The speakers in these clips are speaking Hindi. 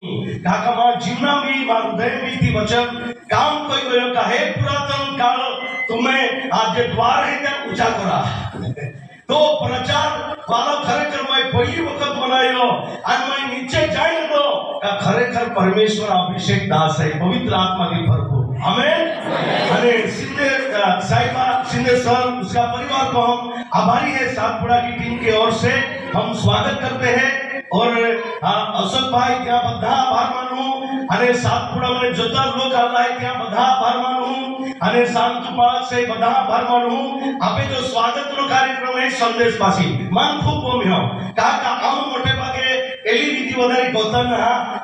काका जीवनामी हृदय ती वचन काम कयो का हे पुरातन काल तुम्हें आज द्वार है त्या ऊंचा करा तो प्रचार वाला खरेखर मैं पहिली वखत बनायो आणि मैं नीचे जाय तो का खरेखर परमेश्वर अभिषेक दास है पवित्र आत्मा की भरपूर आमेन। अरे सिंधे साहिबा सिंधे सर उसका परिवार को हम आभारी है सातपुड़ा की टीम की ओर से हम स्वागत करते हैं और अशोक भाई क्या बधा आभार मानू अरे सातपुड़ा में जोता लोग आला है क्या बधा आभार मानू अरे शांतपाल से बधा आभार मानू आपे जो स्वागत नो कार्यक्रम है संदेश पासी मन खूब पोम्यो काका आम मोटे भागे एली विधि वधारी गौतम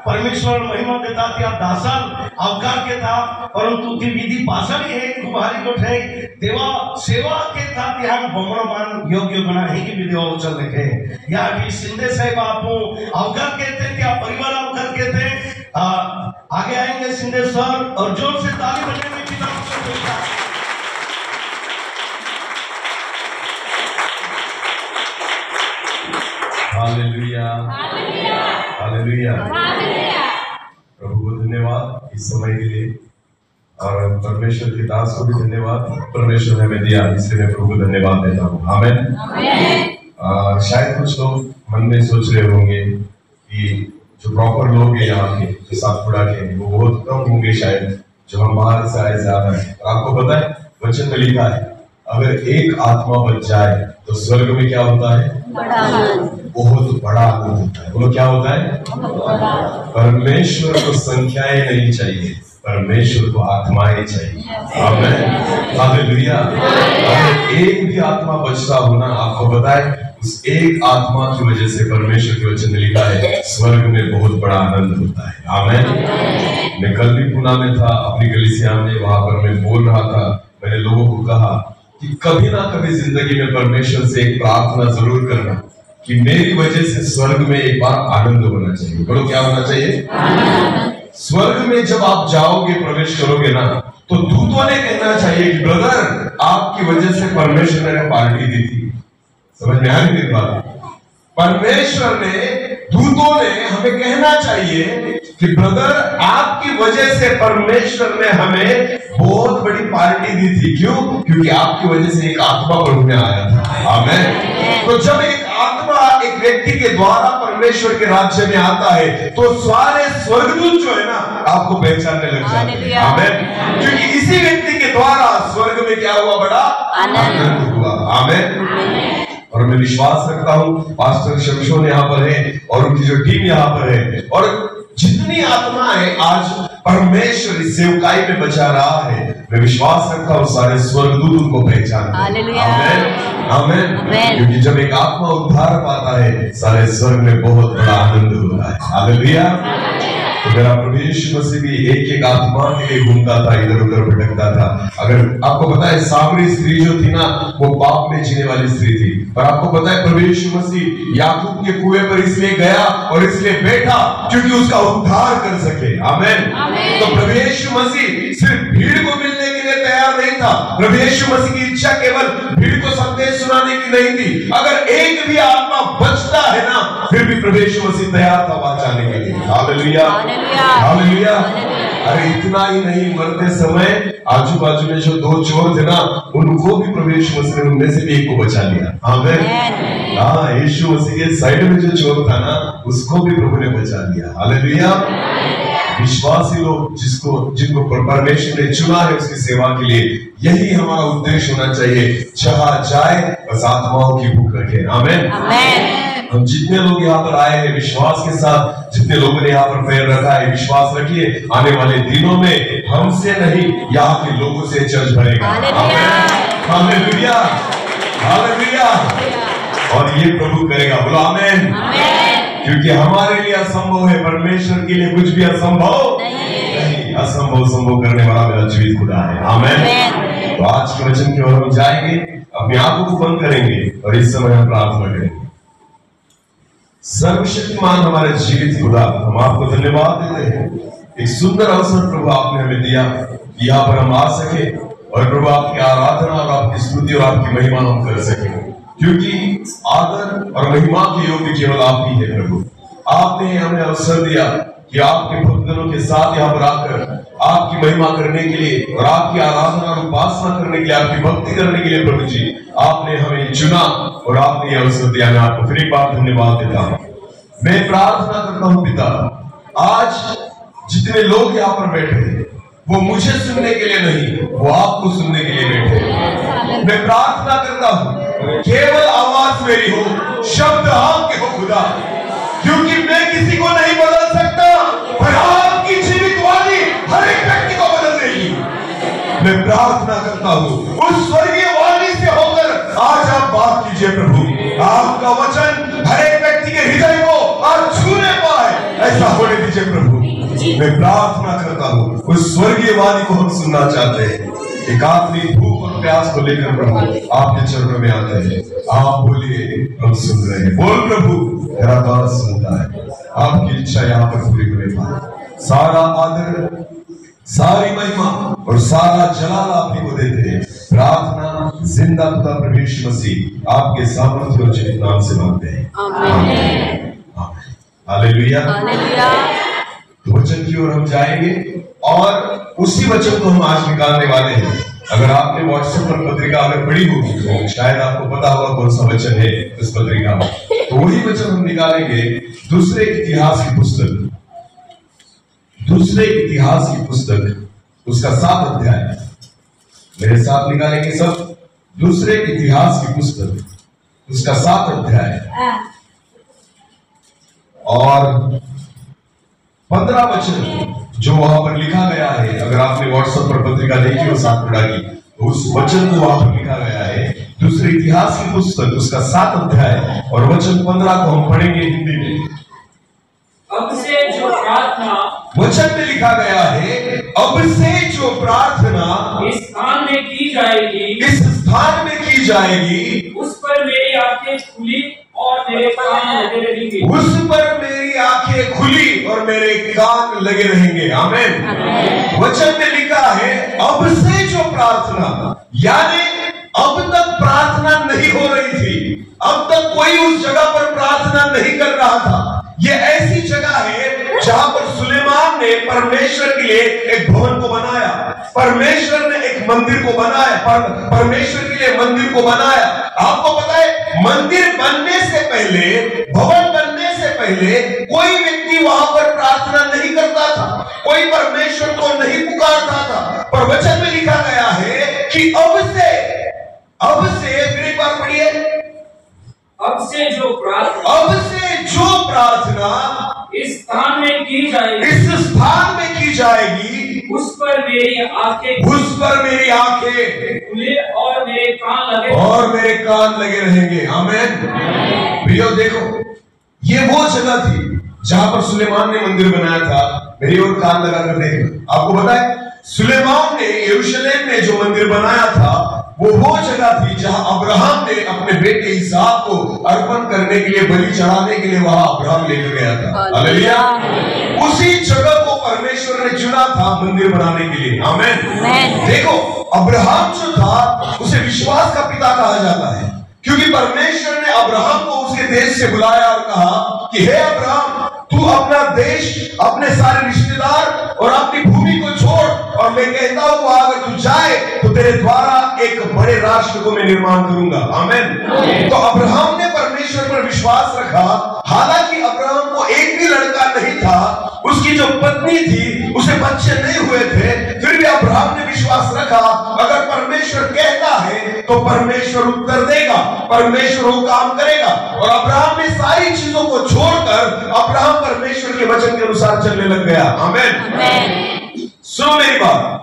परमेश्वर महिमा देता त्या दासल अवकार के था परंतु ती विधि पासड़ी है कुमारी गोठ है देवा सेवा के था त्या बमणो मान योग्य बना है कि विधि उचल लिखे या भी सिंधे साहब आपू अवकार कहते क्या परिवार अवकार कहते आगे आएंगे सिंधे सर और जोर से ताली बजाएंगे पिता हालेलुया हालेलुया हालेलुया। प्रभु को धन्यवाद इस समय के लिए और परमेश्वर के दास को भी धन्यवाद परमेश्वर ने हमें दिया इसलिए मैं प्रभु को धन्यवाद देता हूँ आमीन। शायद कुछ लोग मन में सोच रहे होंगे कि जो प्रॉपर लोग हैं यहाँ के जो सातपुड़ा के वो बहुत कम होंगे शायद जो हम बाहर से आए ज्यादा है। आपको पता है वचन में लिखा है अगर एक आत्मा बच जाए तो स्वर्ग में क्या होता है बहुत बड़ा आनंद होता है। बोलो क्या होता है परमेश्वर को संख्याएं नहीं चाहिए परमेश्वर को आत्माएं चाहिए आमीन हालेलुया। अगर एक भी आत्मा बचता हो ना आपको बताए उस एक आत्मा की वजह से परमेश्वर के वचन में लिखा है स्वर्ग में बहुत बड़ा आनंद होता है आमीन। मैं कल भी पुणे में था अपनी कलीसिया में वहां पर मैं बोल रहा था मैंने लोगों को कहा कि कभी ना कभी जिंदगी में परमेश्वर से एक प्रार्थना जरूर करना कि मेरी वजह से स्वर्ग में एक बार आनंद होना चाहिए। बोलो क्या होना चाहिए स्वर्ग में जब आप जाओगे प्रवेश करोगे ना तो दूतों ने कहना चाहिए कि ब्रदर आपकी वजह से परमेश्वर ने पार्टी दी थी। समझ में आ रही मेरी बात परमेश्वर ने दूतों ने हमें कहना चाहिए कि ब्रदर आपकी वजह से परमेश्वर ने हमें बहुत बड़ी पार्टी दी थी। क्यों क्योंकि आपकी वजह से एक आत्मा प्रभु में आया था आमीन। तो जब एक आत्मा एक व्यक्ति के द्वारा परमेश्वर के राज्य में आता है तो सारे स्वर्गदूत जो है ना आपको पहचानने लग जाते हैं आमीन। क्योंकि इसी व्यक्ति के द्वारा स्वर्ग में क्या हुआ बड़ा आनंद हुआ आमीन। और मैं विश्वास रखता हूँ पास्टर शमशोन यहाँ पर है और उनकी जो टीम यहाँ पर है और जितनी आत्माएं आज परमेश्वर इस सेवकाई में बचा रहा है मैं विश्वास रखता हूँ सारे स्वर्गदूत उनको पहचानते हैं आमीन आमीन। क्योंकि जब एक आत्मा उद्धार पाता है सारे स्वर्ग में बहुत बड़ा आनंद होता है हालेलुया। तो मेरा प्रभु यीशु मसीह भी एक एक आत्मा के लिए घूमता था इधर उधर भटकता था। अगर आपको पता है सामरी स्त्री जो थी ना वो पाप में जीने वाली स्त्री थी पर आपको पता है प्रभु यीशु मसीह याकूब के कुएं पर इसलिए गया और इसलिए बैठा क्योंकि उसका उद्धार कर सके आमीन। तो प्रभु यीशु मसीह सिर्फ भीड़ को मिलने के लिए तैयार नहीं था। प्रभु यीशु मसीह की इच्छा केवल भीड़ को संदेश सुनाने की नहीं थी। अगर एक भी आत्मा बचता है ना फिर भी प्रभु यीशु मसीह तैयार था वहां जाने के लिए हालेलुया हालेलुया। अरे इतना ही नहीं मरते समय आजू बाजू में जो दो चोर थे ना उनको भी प्रभु यीशु मसीह ने उनमें से भी एक को बचा लिया आमीन। हाँ यीशु मसीह के साइड में जो चोर था ना उसको भी प्रभु ने बचा लिया हालेलुया। विश्वासी लोग जिनको परमेश्वर ने चुना है उसकी सेवा के लिए यही हमारा उद्देश्य होना चाहिए जहां जाए बस आत्माओं की भूख रखे आमीन। हम जितने लोग यहाँ पर आए हैं विश्वास के साथ जितने लोगों ने यहाँ पर पैर रखा है विश्वास रखिए आने वाले दिनों में हमसे नहीं यहाँ के लोगों से चर्च भरेगा हालेलुया हालेलुया। और ये प्रभु करेगा बोलो आमीन। क्योंकि हमारे लिए असंभव है परमेश्वर के लिए कुछ भी असंभव नहीं असंभव संभव करने वाला मेरा जीवित खुदा है आमीन। तो आज के वचन की ओर हम जाएंगे अपनी आंखों को बंद करेंगे और इस समय हम प्रार्थना करेंगे। सर्वशक्तिमान हमारे जीवित खुदा हम आपको धन्यवाद देते हैं एक सुंदर अवसर प्रभु आपने हमें दिया कि यहाँ पर हम आ सके और प्रभु आपकी आराधना और आपकी स्तुति और आपकी महिमा हम कर सके क्योंकि आदर और महिमा के योग्य केवल आप ही है प्रभु। आपने हमें अवसर दिया कि आपके भक्तों के साथ यहाँ पर आकर आपकी महिमा करने के लिए और आपकी आराधना और उपासना करने के लिए, आपकी भक्ति करने के लिए प्रभु जी आपने हमें चुना और आपने यह अवसर दिया। मैं आपको फिर एक बार धन्यवाद देता हूँ। मैं प्रार्थना करता हूँ पिता, आज जितने लोग यहाँ पर बैठे हैं वो मुझे सुनने के लिए नहीं, वो आपको सुनने के लिए बैठे हैं। मैं प्रार्थना करता हूँ केवल आवाज मेरी हो, शब्द आपके हो खुदा, क्योंकि मैं किसी को नहीं बदल सकता, पर आपकी जीवित वाणी हर एक व्यक्ति को बदल देगी। मैं प्रार्थना करता हूँ उस स्वर्गीय वाणी से होकर आज आप बात कीजिए प्रभु, आपका वचन हर एक व्यक्ति के हृदय को आज छूने पाए, ऐसा होने दीजिए प्रभु। मैं प्रार्थना करता हूँ उस स्वर्गीय वाणी को हम सुनना चाहते हैं। एक आखिरी भूख और प्यास को लेकर प्रभु आपके चरणों में आते हैं। आप बोलिए, हम सुन रहे हैं। बोल प्रभु, मेरा दास सुनता है। आपकी इच्छा यहाँ पर पूरी होने पाए। सारा आदर, सारी महिमा और सारा जलाल आप ही को देते हैं। प्रार्थना जिंदा खुदा प्रभु यीशु मसीह आपके सामर्थ्य और जीवित नाम से मांगते हैं, आमीन। हालेलुया। तो वचन की ओर हम जाएंगे और उसी वचन को हम आज निकालने वाले हैं। अगर आपने व्हाट्सएप पर पत्रिका अगर पढ़ी होगी तो शायद आपको पता होगा कौन सा वचन है इस पत्रिका में। तो वही वचन हम निकालेंगे दूसरे इतिहास की पुस्तक, दूसरे इतिहास की पुस्तक, उसका 7 अध्याय। मेरे साथ निकालेंगे सब। दूसरे इतिहास की पुस्तक, उसका 7 अध्याय और 15 वचन जो वहां पर लिखा गया है। अगर आपने व्हाट्सएप पर पत्रिका देखी और साथ पढ़ा की तो उस वचन को वहां पर लिखा गया है। दूसरे इतिहास की पुस्तक, उसका 7 अध्याय और वचन 15 को हम पढ़ेंगे हिंदी में। अब से जो प्रार्थना, वचन में लिखा गया है, अब से जो प्रार्थना इस स्थान में की जाएगी, इस स्थान में की जाएगी, उस पर मेरी आंखें खुली और मेरे कान लगे रहेंगे। उस पर मेरी आंखें खुली और मेरे कान लगे रहेंगे। आमीन। वचन में लिखा है अब से जो प्रार्थना, यानी अब तक प्रार्थना नहीं हो रही थी, अब तक कोई उस जगह पर प्रार्थना नहीं कर रहा था। ये ऐसी जगह है जहां पर सुलेमान ने परमेश्वर के लिए एक भवन को बनाया, परमेश्वर ने एक मंदिर को बनाया, परमेश्वर के लिए मंदिर को बनाया। आपको पता है मंदिर बनने से पहले, भवन बनने से पहले कोई व्यक्ति वहां पर प्रार्थना नहीं करता था, कोई परमेश्वर को नहीं पुकारता था। पर वचन में लिखा गया है कि अब से फिर एक बार पढ़िए, अब से जो प्रार्थना, अब से जो प्रार्थना इस स्थान में की जाएगी, इस स्थान में की जाएगी, उस पर मेरी आंखें, उस पर मेरी आंखें खुली और मेरे कान लगे, और मेरे कान लगे रहेंगे। आमीन। प्रियो देखो, ये वो जगह थी जहां पर सुलेमान ने मंदिर बनाया था। मेरी ओर कान लगाकर देखना। आपको पता है सुलेमान ने यरूशलेम में जो मंदिर बनाया था वो जगह थी जहां अब्राहम ने अपने बेटे इसहाक को अर्पण करने के लिए, बलि चढ़ाने के लिए वहां अब्राहम लेकर गया था। हालेलुया। उसी जगह को परमेश्वर ने चुना था मंदिर बनाने के लिए। आमीन। देखो अब्राहम जो था उसे विश्वास का पिता कहा जाता है, क्योंकि परमेश्वर ने अब्राहम को उसके देश से बुलाया और कहा कि हे अब्राहम, तू अपना देश, अपने सारे रिश्तेदार और अपनी भूमि को छोड़, और मैं कहता हूं अगर तू जाए तो तेरे द्वारा एक बड़े राष्ट्र को मैं निर्माण करूंगा। आमीन। तो अब्राहम ने परमेश्वर पर विश्वास रखा। हालांकि अब्राहम को एक भी लड़का नहीं था, उसकी जो पत्नी थी उसे बच्चे नहीं हुए थे, फिर भी अब्राहम ने विश्वास रखा अगर परमेश्वर कहता है तो परमेश्वर उत्तर देगा, परमेश्वर वो काम करेगा। और अब्राहम ने सारी चीजों को छोड़कर अब्राहम परमेश्वर के वचन के अनुसार चलने लग गया। आमीन। सुनो मेरी बात,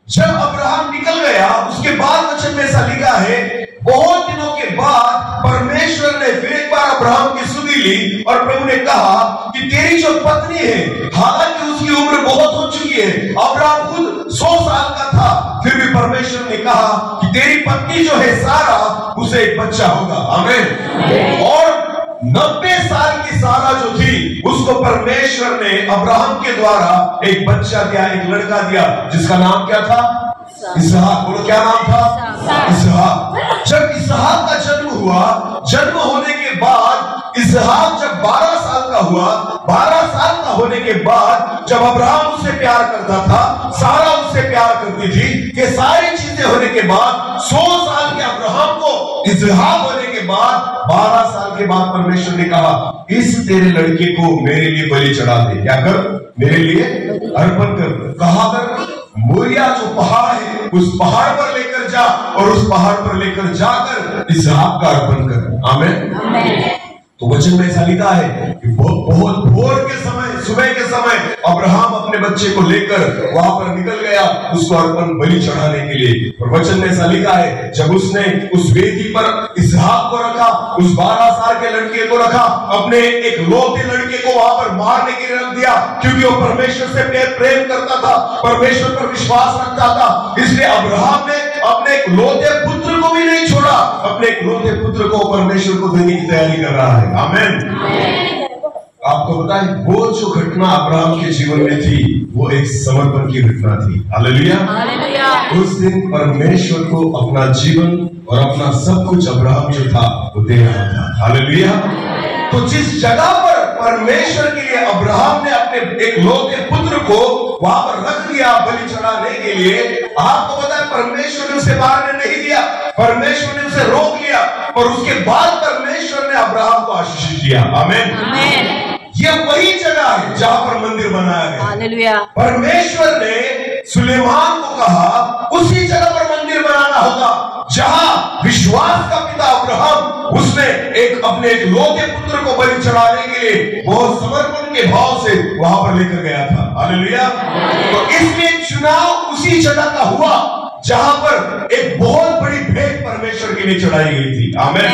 जब अब्राहम निकल गया उसके बाद वचन में ऐसा लिखा है, बहुत दिनों के बाद परमेश्वर ने फिर एक बार अब्राहम की सुधि ली और प्रभु ने कहा कि तेरी जो पत्नी है, हालांकि उसकी उम्र बहुत हो चुकी है, अब्राहम खुद 100 साल का था, फिर भी परमेश्वर ने कहा कि तेरी पत्नी जो है सारा, उसे एक बच्चा होगा। आमीन। और 90 साल की सारा जो थी उसको परमेश्वर ने अब्राहम के द्वारा एक बच्चा दिया, एक लड़का दिया, जिसका नाम क्या था? इसहाक। बोलो क्या नाम था? इसहाक। जब इसहाक का जन्म हुआ, जन्म होने के बाद इसहाक जब 12 साल का हुआ, 12 साल का होने के बाद जब अब्राहम उससे प्यार करता था, सारा उससे प्यार करती थी, कि सारी चीजें होने के बाद 100 साल के अब्राहम को इसहाक होने के बाद 12 साल के बाद परमेश्वर ने कहा, इस तेरे लड़के को मेरे लिए बलि चढ़ा दे। क्या कर? मेरे लिए अर्पण कर। कहा कर? मोरिया जो पहाड़ है उस पहाड़ पर लेकर जा और उस पहाड़ पर लेकर जाकर इसहाक का अर्पण कर। आमीन। तो वचन में ऐसा लिखा है कि बहुत भोर के समय, सुबह के समय अब्राहम अपने बच्चे को लेकर वहां पर निकल गया उसको अर्पण बलि चढ़ाने के लिए। और वचन में ऐसा लिखा है, जब उसने उस वेदी पर इसहाक को रखा, उस 12 साल के लड़के को रखा, अपने एक लौते लड़के को वहां पर मारने के लिए रख दिया, क्योंकि वो परमेश्वर से प्रेम करता था, परमेश्वर पर विश्वास रखता था। इसलिए अब्राहम ने अपने एक लौते पुत्र को भी नहीं छोड़ा, अपने एक लौते पुत्र को परमेश्वर को देने की तैयारी कर रहा है। आमीन। आपको पता है, वो जो घटना अब्राहम के जीवन में थी वो एक समर्पण की घटना थी। हालेलुया। उस दिन परमेश्वर को अपना जीवन और अपना सब कुछ अब्राहम जो था वो दे रहा था। हालेलुया। तो जिस जगह पर परमेश्वर के लिए अब्राहम ने अपने एक लौते पुत्र को वहां पर रख दिया बलि चढ़ाने के लिए, आपको पता है परमेश्वर ने उसे मारने नहीं दिया, परमेश्वर ने उसे रोक लिया, और उसके बाद परमेश्वर ने अब्राहम को आशीष दिया। आमीन। ये वही जगह है जहां पर मंदिर बनाया गया। हालेलुया। परमेश्वर ने सुलेमान को कहा उसी जगह पर मंदिर बनाना होगा जहां विश्वास का पिता अब्राहम उसने अपने एक लौते पुत्र को बलि चढ़ाने के लिए बहुत समर्पण के भाव से वहां पर लेकर गया था। हालेलुया। तो इसलिए चुनाव उसी जगह का हुआ जहां पर एक बहुत बड़ी भेंट परमेश्वर के लिए चढ़ाई गई थी। आमीन।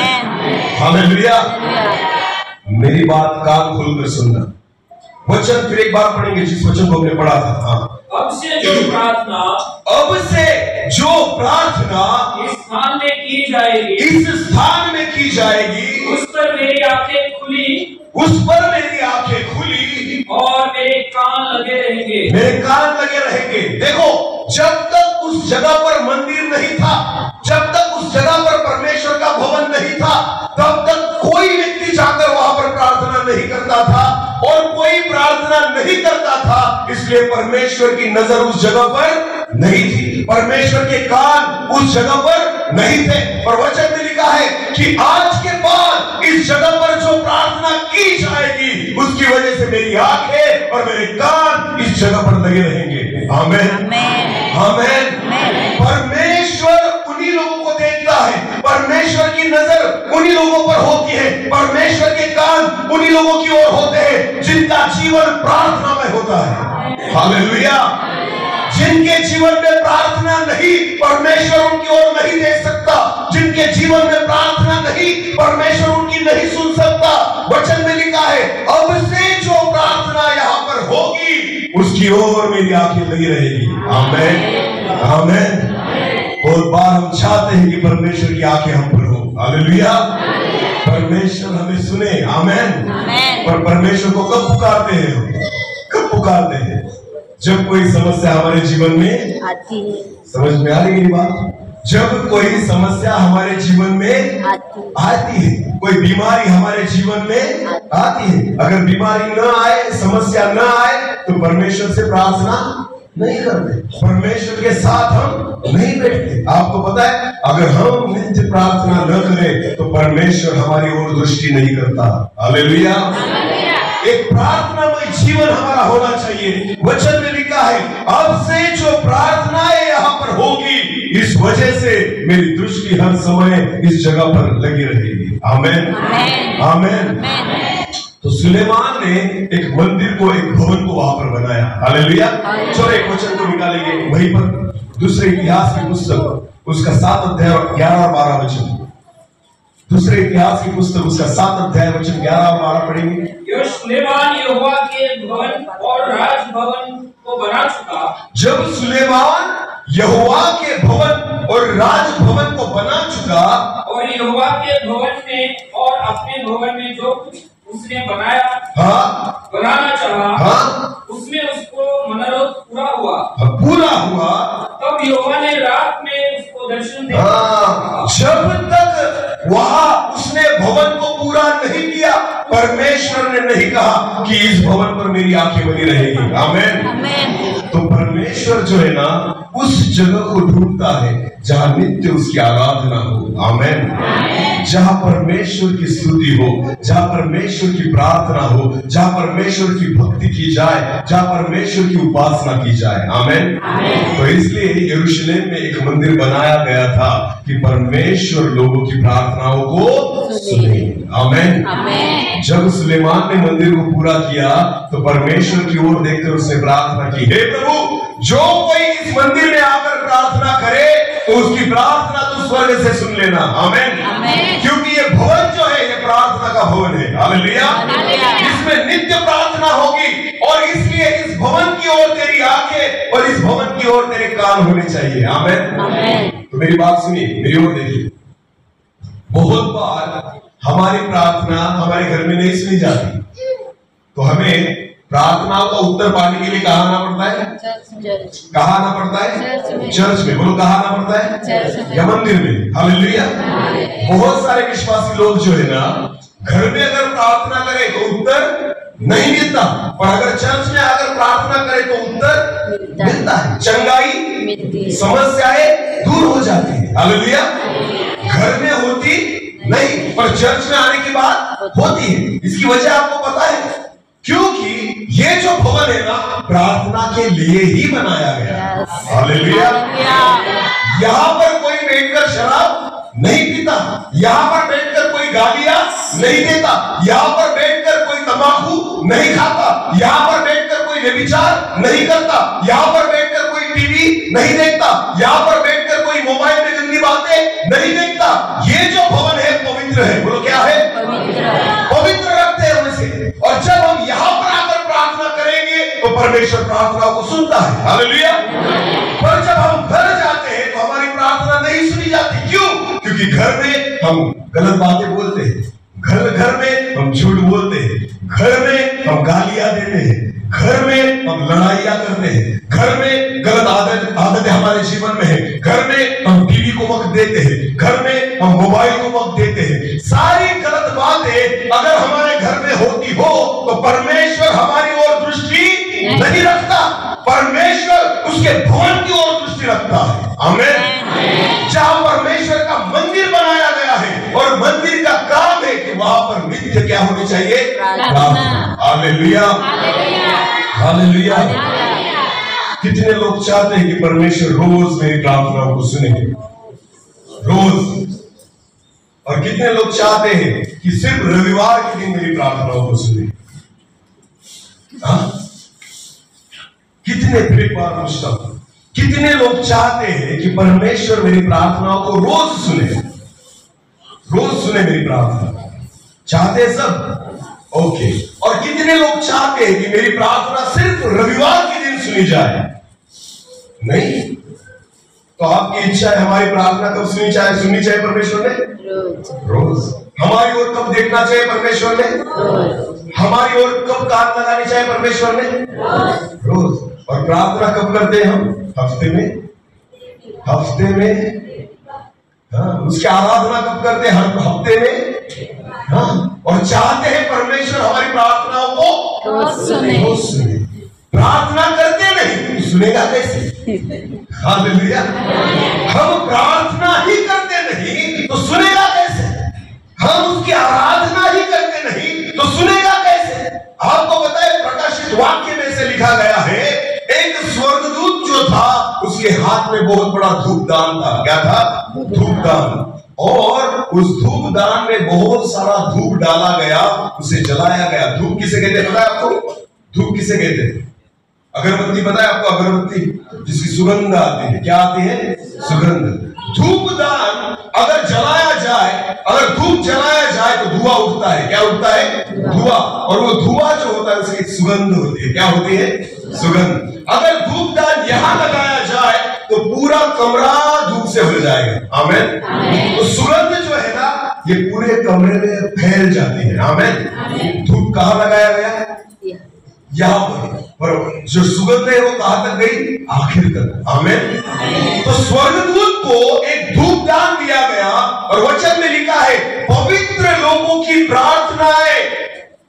हालेलुया। मेरी बात कान खोलकर सुनना। वचन फिर एक बार पढ़ेंगे जिस वचन को हमने पढ़ा था। हाँ। अब से जो प्रार्थना इस स्थान में की जाएगी, इस स्थान में की जाएगी, उस पर मेरी आंखें खुली, उस पर मेरी आंखें खुली और मेरे कान लगे रहेंगे, मेरे कान लगे रहेंगे। देखो, जब तक उस जगह पर मंदिर नहीं था, जब तक उस जगह पर परमेश्वर का भवन नहीं था, तब तक कोई व्यक्ति जाकर वहां पर प्रार्थना नहीं करता था और कोई प्रार्थना नहीं करता था। इसलिए परमेश्वर की नजर उस जगह पर नहीं थी, परमेश्वर के कान उस जगह पर नहीं थे। और वचन में लिखा है कि आज के बाद इस जगह पर जो प्रार्थना की जाएगी उसकी वजह से मेरी आंखें और मेरे कान इस जगह पर लगे रहेंगे। आमीन। आमीन। परमेश्वर उन्हीं लोगों को देखता है, परमेश्वर की नजर उन्हीं लोगों पर होती है, परमेश्वर के कान उन्हीं लोगों की ओर होते हैं जिनका जीवन प्रार्थना में होता है। हालेलुया। जिनके जीवन में प्रार्थना नहीं, परमेश्वर उनकी ओर नहीं देख सकता, जिनके जीवन में प्रार्थना नहीं, परमेश्वर उनकी नहीं सुन सकता। वचन में लिखा है, अब से जो प्रार्थना यहाँ पर होगी उसकी ओर मेरी आंखें लगी रहेगी। आमीन। आमीन। बहुत बार हम चाहते हैं कि परमेश्वर की आंखें हम पर हो। हालेलुया। परमेश्वर हमें सुने। आमीन। पर परमेश्वर को कब पुकारते हैं? कब पुकारते हैं? जब कोई समस्या हमारे जीवन में आती है। समझ में आ रही है बात? जब कोई समस्या हमारे जीवन में आती है, कोई बीमारी हमारे जीवन में आती है, अगर बीमारी न आए, समस्या न आए, तो परमेश्वर से प्रार्थना नहीं करते, परमेश्वर के साथ हम नहीं बैठते। आपको पता है, अगर हम नित्य प्रार्थना न करें तो परमेश्वर हमारी ओर दृष्टि नहीं करता। हालेलुया। एक प्रार्थनामय जीवन हमारा होना चाहिए। वचन में लिखा है, अब से जो प्रार्थनाएं यहाँ पर होगी, इस वजह से मेरी दृष्टि हर समय इस जगह पर लगी रहेगी। आमीन। आमीन। तो सुलेमान ने एक मंदिर को, एक भवन को वहां पर बनाया। हालेलुया। चलो एक वचन को निकालेंगे वहीं पर, दूसरे इतिहास की पुस्तक उसका 7 अध्याय 11 और 12 वचन। दूसरे इतिहास की पुस्तक उसका 7 अध्याय वचन 11 और 12 पढ़ेंगे। सुलेमान यहोवा के भवन और राजभवन को बना चुका। जब सुलेमान यहोवा के भवन और राजभवन को बना चुका, और यहोवा के भवन में और अपने भवन में जो कुछ उसने बनाया, हाँ, बनाना चाहा, हाँ, उसमें उसको मनोरथ पूरा हुआ। पूरा हुआ। तब यहोवा ने रात में उसको दर्शन दिया। हाँ, जब तक वहां उसने भवन को पूरा नहीं किया, परमेश्वर ने नहीं कहा कि इस भवन पर मेरी आंखें बनी रहेगी। आमेन। तो परमेश्वर जो है ना उस जगह को ढूंढता है जहां नित्य उसकी आराधना हो। आमेन। जहां परमेश्वर की स्तुति हो, जहां परमेश्वर की प्रार्थना हो, जहां परमेश्वर की भक्ति की जाए, जहां परमेश्वर की उपासना की जाए। आमेन। तो इसलिए यरूशलेम में एक मंदिर बनाया गया था कि परमेश्वर लोगों की प्रार्थनाओं को सुने। आमेन। जब सुलेमान ने मंदिर को पूरा किया तो परमेश्वर की ओर देखकर उसने प्रार्थना की, हे प्रभु, जो कोई इस मंदिर में आकर प्रार्थना करे तो उसकी प्रार्थना तो स्वर्ग से सुन लेना। आमेन। क्योंकि ये भवन जो है ये प्रार्थना का भवन है। हालेलुया। इसमें नित्य प्रार्थना होगी और इसलिए इस भवन की ओर तेरी आंखें और इस भवन की ओर तेरे कान होने चाहिए। आमेन। तो मेरी बात सुनिए, मेरी ओर देखिए। बहुत बार हमारी प्रार्थना हमारे घर में नहीं सुनी जाती, तो हमें प्रार्थनाओं का उत्तर पाने के लिए कहाँ आना पड़ता है? कहाँ आना पड़ता है? चर्च में। बोलो, कहाँ आना पड़ता है? या मंदिर में। हालेलुया। बहुत सारे विश्वासी लोग जो है ना घर में अगर प्रार्थना करे तो उत्तर नहीं मिलता, पर अगर चर्च में अगर प्रार्थना करे तो उत्तर मिलता है। चंगाई, समस्याएं दूर हो जाती है। हालेलुया। घर में होती नहीं, पर चर्च में आने के बाद होती है। इसकी वजह आपको पता है, क्योंकि ये जो भवन है ना प्रार्थना के लिए ही बनाया गया। हालेलुया। यहाँ पर कोई बैठकर शराब नहीं पीता, यहाँ पर बैठकर कोई गालियां नहीं देता, यहाँ पर बैठकर कोई तंबाकू नहीं खाता, यहाँ पर बैठकर कोई व्यभिचार नहीं करता, यहाँ पर बैठकर कोई टीवी नहीं देखता, यहाँ पर बैठकर कोई मोबाइल में गंदी बातें नहीं देखता। ये जो भवन है पवित्र है। बोलो, क्या है? पवित्र रखते हैं उसे। और जब हम यहाँ पर आकर प्रार्थना करेंगे तो परमेश्वर प्रार्थना को सुनता है। हालेलुया। पर जब हम घर जाते हैं तो हमारी प्रार्थना नहीं सुनी जाती। क्यों? क्योंकि घर में हम गलत बातें बोलते हैं, घर में हम झूठ बोलते हैं, घर में हम गालियां देते हैं, घर में हम लड़ाइयां करते हैं, घर में गलत आदतें हमारे जीवन में है, घर में हम टीवी को वक्त देते हैं, घर में हम मोबाइल को वक्त देते हैं। सारी गलत बातें अगर हमारे घर में होती हो तो परमेश्वर हमारी ओर दृष्टि नहीं रखता, परमेश्वर उसके भवन की ओर दृष्टि रखता है। आमीन। जहां परमेश्वर का मंदिर बनाया गया है और मंदिर का काम है कि वहां पर नित्य क्या होनी चाहिए? प्रार्थना। हालेलुया। हालेलुया। कितने लोग चाहते हैं कि परमेश्वर रोज मेरी प्रार्थनाओं को सुने? रोज। और कितने लोग चाहते हैं कि सिर्फ रविवार के दिन मेरी प्रार्थनाओं को सुने? कितने फिर बार पूछता हूं, कितने लोग चाहते हैं कि परमेश्वर मेरी प्रार्थनाओं को रोज सुने? रोज सुने मेरी प्रार्थना? चाहते हैं सब? ओके। और कितने लोग चाहते हैं कि मेरी प्रार्थना सिर्फ रविवार के दिन सुनी जाए? नहीं। तो आपकी इच्छा है हमारी प्रार्थना कब सुनी चाहिए परमेश्वर ने? रोज। हमारी ओर कब देखना चाहिए परमेश्वर ने? हमारी ओर कब कान लगानी चाहिए परमेश्वर ने? रोज। और प्रार्थना कब करते हैं हम? हफ्ते में। हाँ। उसकी आराधना कब करते हैं? हर हफ्ते में। हाँ। और चाहते हैं परमेश्वर हमारी प्रार्थनाओं को रोज सुने। प्रार्थना करते नहीं तो सुनेगा कैसे? हालेलुया। हम प्रार्थना ही करते नहीं तो सुनेगा कैसे? हम उसकी आराधना ही करते नहीं तो सुनेगा कैसे? आपको पता है प्रकाशित वाक्य में से लिखा गया है, एक स्वर्गदूत जो था उसके हाथ में बहुत बड़ा धूपदान था। क्या था? धूपदान। और उस धूपदान में बहुत सारा धूप डाला गया, उसे जलाया गया। धूप किसे कहते हैं पता है आपको? धूप किसे कहते हैं? अगरबत्ती पता है आपको? अगरबत्ती जिसकी सुगंध आती है। क्या आती है? सुगंध। धूपदान अगर जलाया जाए, अगर धूप जलाया जाए तो धुआं उठता है। क्या उठता है? धुआं। और वो धुआं जो होता है उसकी सुगंध होती है। क्या होती है? सुगंध। अगर धूपदान यहां लगाया जाए तो पूरा कमरा धूप से हो जाएगा। आमीन। तो सुगंध जो है ना ये पूरे कमरे में फैल जाती है। आमीन। धूप कहां लगाया गया? यहां पर जो सुगंध है वो कहां तक गई? आखिर तक। आमीन। तो स्वर्गदूत को एक धूपदान दिया गया और वचन में लिखा है पवित्र लोगों की प्रार्थनाएं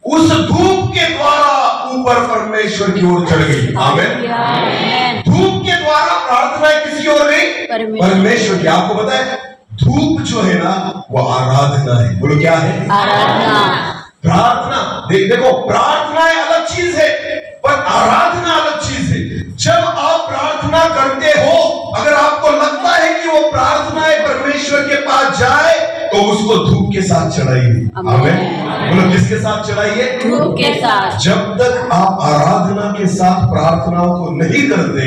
उस धूप के द्वारा ऊपर परमेश्वर की ओर चढ़ गई। आमीन। धूप के द्वारा प्रार्थना किसी और नहीं, परमेश्वर की। आपको पता है धूप जो है ना वो आराधना है। बोलो क्या है? आराधना। प्रार्थना देखो, प्रार्थना अलग चीज है पर आराधना अलग चीज है। जब आप प्रार्थना करते हो, अगर आपको लगता है कि वो प्रार्थना है परमेश्वर के पास जाए, तो उसको धूप के साथ चढ़ाइए। आमीन। बोलो किसके साथ चढ़ाइए? धूप के साथ। जब तक आप आराधना के साथ प्रार्थनाओं को नहीं करते,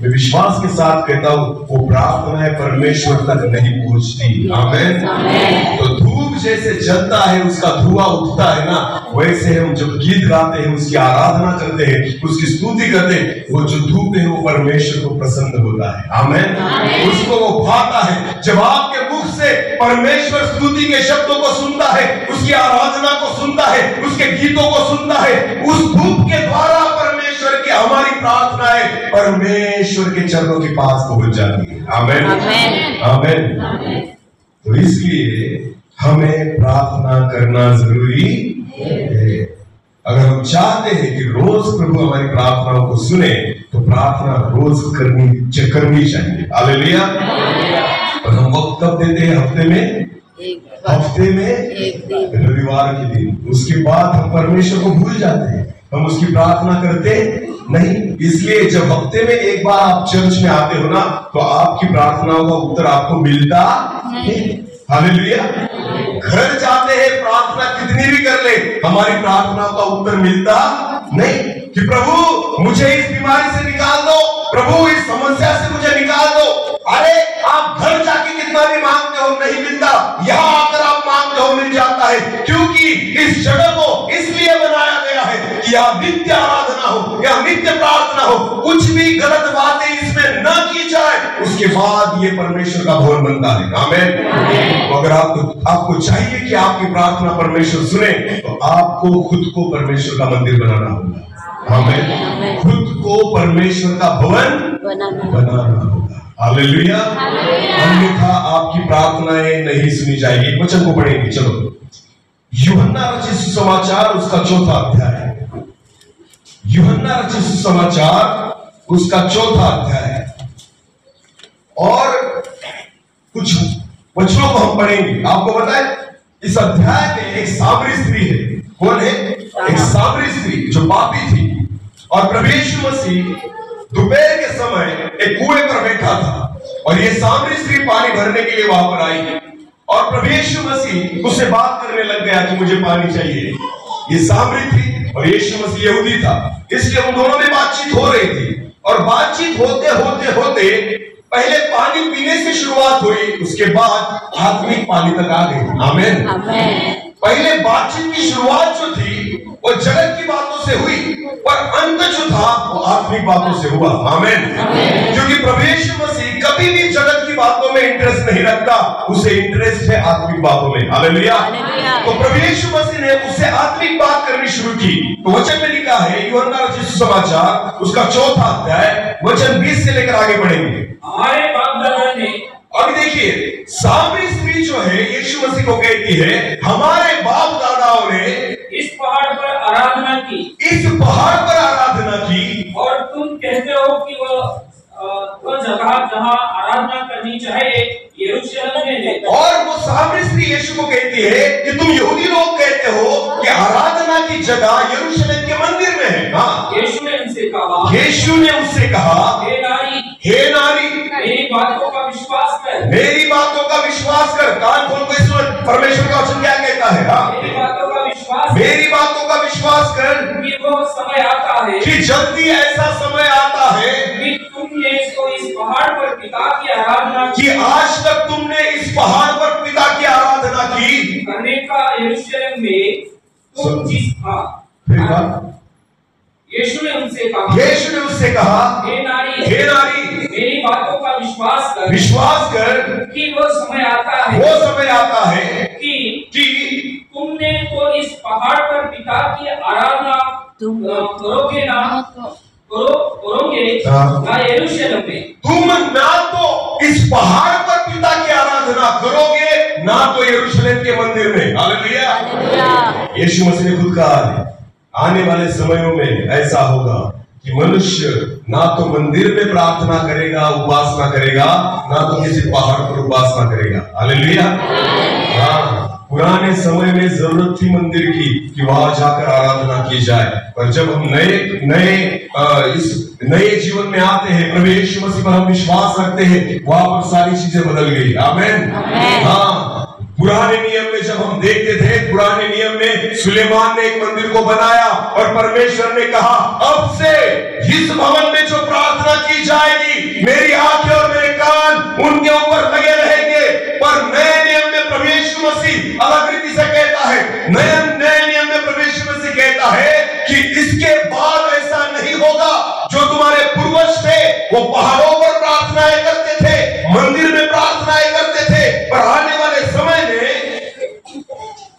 मैं विश्वास के साथ कहता हूं वो प्रार्थना है परमेश्वर तक नहीं पहुंचती। आमीन। तो धूप जैसे जलता है, उसका धुआं उठता है ना, वैसे हम जब गीत गाते हैं, उसकी आराधना करते हैं, उसकी स्तुति करते हैं, वो जो धूप है वो परमेश्वर को प्रसन्न होता है। आमीन। उसको वो भाता है। जब आपके मुख से परमेश्वर स्तुति के शब्दों को सुनता है, उसकी आराधना को सुनता है, उसके गीतों को सुनता है, उस धूप के द्वारा परमेश्वर की हमारी प्रार्थनाएं परमेश्वर के चरणों के पास पहुंच जाती है। आमीन। आमीन। तो इसलिए हमें प्रार्थना करना जरूरी है। अगर हम चाहते हैं कि रोज प्रभु हमारी प्रार्थनाओं को सुने, तो प्रार्थना रोज करनी चाहिए। हालेलुया। और हम वक्त कब देते हैं? हफ्ते में रविवार के दिन। उसके बाद हम परमेश्वर को भूल जाते हैं, हम उसकी प्रार्थना करते नहीं। इसलिए जब हफ्ते में एक बार आप चर्च में आते हो ना, तो आपकी प्रार्थनाओं का उत्तर आपको मिलता नहीं। हालेलुया। घर जाते हैं, प्रार्थना कितनी भी कर ले, हमारी प्रार्थना का उत्तर मिलता नहीं कि प्रभु मुझे इस बीमारी से निकाल दो, प्रभु इस समस्या से मुझे निकाल दो। अरे आप घर जाके कितना भी मांगते हो नहीं मिलता, यहां आकर आप मांगते हो मिल जाता है। क्योंकि इस जगह को इसलिए बनाया गया है कि यहां नित्य आराधना हो, यहां नित्य प्रार्थना हो, कुछ भी गलत बातें इसमें न की जाए, उसके बाद ये परमेश्वर का भवन बनता है। आमीन। तो अगर आपको चाहिए कि आपकी प्रार्थना परमेश्वर सुने, तो आपको खुद को परमेश्वर का मंदिर बनाना होगा। आमीन। खुद को परमेश्वर का भवन बनाना होगा। हालेलुया। अन्यथा आपकी प्रार्थनाएं नहीं सुनी जाएगी। वचन को पढ़ेंगे, चलो। यूहन्ना रचित सुसमाचार उसका 4था अध्याय। यूहन्ना रचित सुसमाचार उसका 4था अध्याय, और कुछ वचनों को हम पढ़ेंगे। आपको पता है इस अध्याय में एक सामरी स्त्री है। कौन है? एक सामरी स्त्री जो पापी थी, और प्रभु यीशु मसीह दोपहर के समय एक कुएं पर बैठा था, और ये सामरी स्त्री पानी भरने के लिए वहां पर आई, और प्रभु यीशु मसीह उससे बात करने लग गया कि मुझे पानी चाहिए। ये सामरी थी और यीशु मसीह यहूदी था, इसलिए उन दोनों में बातचीत हो रही थी। और बातचीत होते होते होते पहले पानी पीने से शुरुआत हुई, उसके बाद आत्मिक पानी तक आ गई। आमीन। पहले बातचीत की शुरुआत जो थी वो जगत की बातों से हुई, पर अंत जो था वो आत्मिक बातों से हुआ। आमीन। क्योंकि प्रभु यीशु मसीह कभी भी जगत की बातों में इंटरेस्ट नहीं रखता, उसे इंटरेस्ट है आत्मिक बातों में। हालेलुया। तो प्रभु यीशु मसीह ने उससे आत्मिक बात करनी शुरू की। तो वचन में लिखा है यूहन्ना रचित सुसमाचार उसका 4था अध्याय वचन 20 से लेकर आगे बढ़ेंगे। हमारे बाप दादा ने, अभी देखिए सामरी स्त्री जो है यीशु मसीह को कहती है हमारे बाप दादाओं ने इस पहाड़ पर आराधना की, इस पहाड़ पर आराधना की, और तुम कहते हो कि वह जगह जहाँ आराधना करनी चाहिए यरूशलेम में है। और वो सामरी स्त्री यीशु को कहती है कि तुम यहूदी लोग कहते हो कि आराधना की जगह यरूशलेम के मंदिर में है। हाँ। यीशु ने उनसे कहा, यीशु ने उससे कहा, हे नारी, मेरी बातों का विश्वास कर, मेरी बातों का विश्वास कर। कान खोल के सुन, परमेश्वर का वचन क्या कहता है? हाँ। मेरी बातों का विश्वास, मेरी बातों का विश्वास कर कि वो समय आता है, कि जल्दी ऐसा समय आता है कि तुमने इसको इस पहाड़ पर पिता की आराधना कि आज तक तुमने इस पहाड़ पर पिता की आराधना की करने का यरूशलेम में तुम जिस यीशु ने उनसे कहा, हे नारी, मेरी बातों का विश्वास कर कि वो समय आता है कि तुमने तो इस पहाड़ पर पिता की आराधना करोगे ना यरूशलेम में। तुम ना तो इस पहाड़ पर पिता की आराधना करोगे, ना तो यरूशलेम के मंदिर में। हालेलुया। यीशु मसीह ने खुद कहा है, आने वाले समयों में ऐसा होगा कि मनुष्य ना तो मंदिर में प्रार्थना करेगा, उपासना करेगा, ना तो किसी पहाड़ पर उपासना करेगा। हालेलुया। हाँ, पुराने समय में जरूरत थी मंदिर की कि वहां जाकर आराधना की जाए, पर जब हम इस नए जीवन में आते हैं, प्रभु यीशु मसीह पर हम विश्वास रखते हैं, वहां पर सारी चीजें बदल गई। आमीन। हाँ, पुराने नियम में जब हम देखते थे, पुराने नियम में सुलेमान ने एक मंदिर को बनाया और परमेश्वर ने कहा, अब से इस भवन में जो प्रार्थना की जाएगी, मेरी आंखें और मेरे कान उनके ऊपर लगे रहेंगे। पर नए नियम में प्रभु यीशु मसीह अलग रीति से कहता है, नए नियम में प्रभु यीशु मसीह कहता है कि इसके बाद ऐसा नहीं होगा। जो तुम्हारे पूर्वज थे वो पहाड़ों पर प्रार्थनाएं करते थे, मंदिर में प्रार्थनाएं करते थे, पर आने वाले समय में,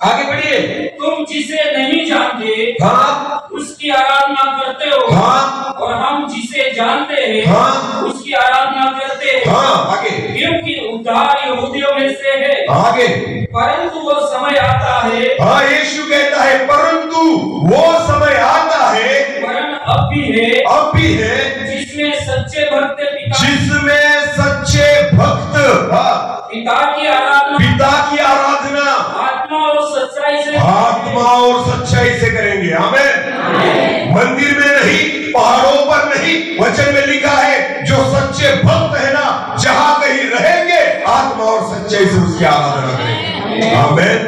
आगे बढ़िए, तुम जिसे नहीं जानते हाँ, उसकी आराधना करते हो, हाँ, और हम जिसे जानते हैं हाँ, उसकी आराधना करते हैं। हाँ, आगे, क्योंकि उद्धार यहूदियों में से है। आगे, परंतु वो समय आता है, हाँ, यीशु कहता है परंतु वो समय आता है, वरन अब भी है, जिसमें सच्चे भक्त पिता की आराधना आत्मा और सच्चाई से करेंगे। आमीन। मंदिर में नहीं, पहाड़ों पर नहीं, वचन में लिखा है जो सच्चे भक्त है ना, जहां कहीं रहेंगे, आत्मा और सच्चाई से उसकी आराधना करेंगे। आमीन।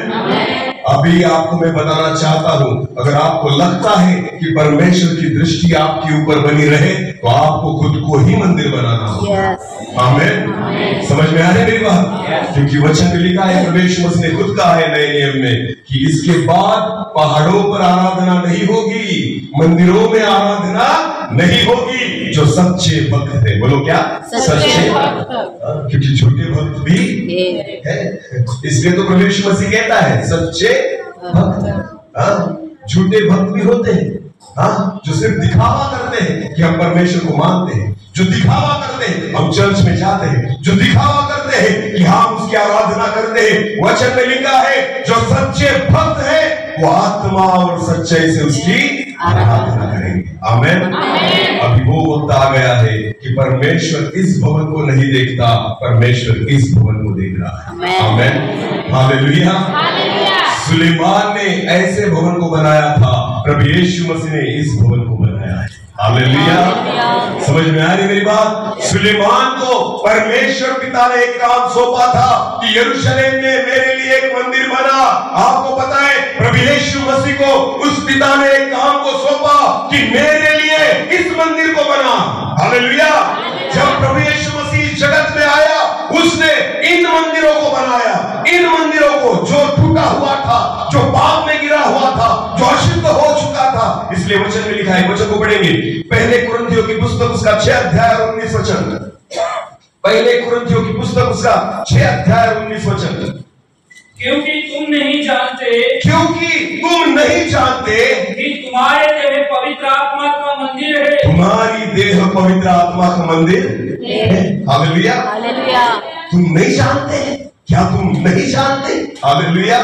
अभी आपको मैं बताना चाहता हूं, अगर आपको लगता है कि परमेश्वर की दृष्टि आपके ऊपर बनी रहे, तो आपको खुद को ही मंदिर बनाना होगा। आमीन। समझ में आ रही मेरी बात? क्योंकि वचन में लिखा है, परमेश्वर मसीह ने खुद कहा है नए नियम में कि इसके बाद पहाड़ों पर आराधना नहीं होगी, मंदिरों में आराधना नहीं होगी। जो सच्चे भक्त है, बोलो क्या? सच्चे भक्त। क्योंकि झूठे भक्त भी है, इसलिए तो परमेश्वर मसीह कहता है सच्चे भक्त। झूठे भक्त भी होते हैं, जो सिर्फ दिखावा करते हैं कि हम परमेश्वर को मानते हैं, जो दिखावा करते हैं हम चर्च में जाते हैं, जो दिखावा करते हैं कि हम उसकी आराधना करते हैं। वचन में लिखा है जो सच्चे भक्त है वो आत्मा और सच्चाई से उसकी आराधना करेंगे। आमीन। अभी वो वक्त आ गया है कि परमेश्वर इस भवन को नहीं देखता, परमेश्वर इस भवन को देख रहा है। आमीन। हालेलुया। सुलेमान ने ऐसे भवन को बनाया था, प्रभु यीशु मसीह ने इस भवन को बनाया है। हालेलुया। समझ में आ रही मेरी बात? सुलेमान को परमेश्वर पिता ने एक काम सौंपा था कि यरूशलेम में मेरे लिए एक मंदिर बना। आपको पता है प्रभु यीशु मसीह को उस पिता ने एक काम को सौंपा कि मेरे लिए इस मंदिर को बना। हालेलुया। जब प्रभु यीशु मसीह जगत में आया, उसने इन मंदिरों को बनाया। इन मंदिरों को जो टूटा हुआ था, जो पाप में गिरा हुआ था, जो अशुद्ध हो चुका था, इसलिए वचन में लिखा है, वचन को पढ़ेंगे, पहले कुरिन्थियों की पुस्तक उसका 6 अध्याय और 19 वचन। पहले कुरिन्थियों की पुस्तक उसका 6 अध्याय और 19 वचन। क्योंकि तुम नहीं जानते कि तुम्हारे देह पवित्र आत्मा का मंदिर है। तुम्हारी देह पवित्र आत्मा का मंदिर है। हालेलुया। तुम नहीं जानते? क्या तुम नहीं जानते? हालेलुया।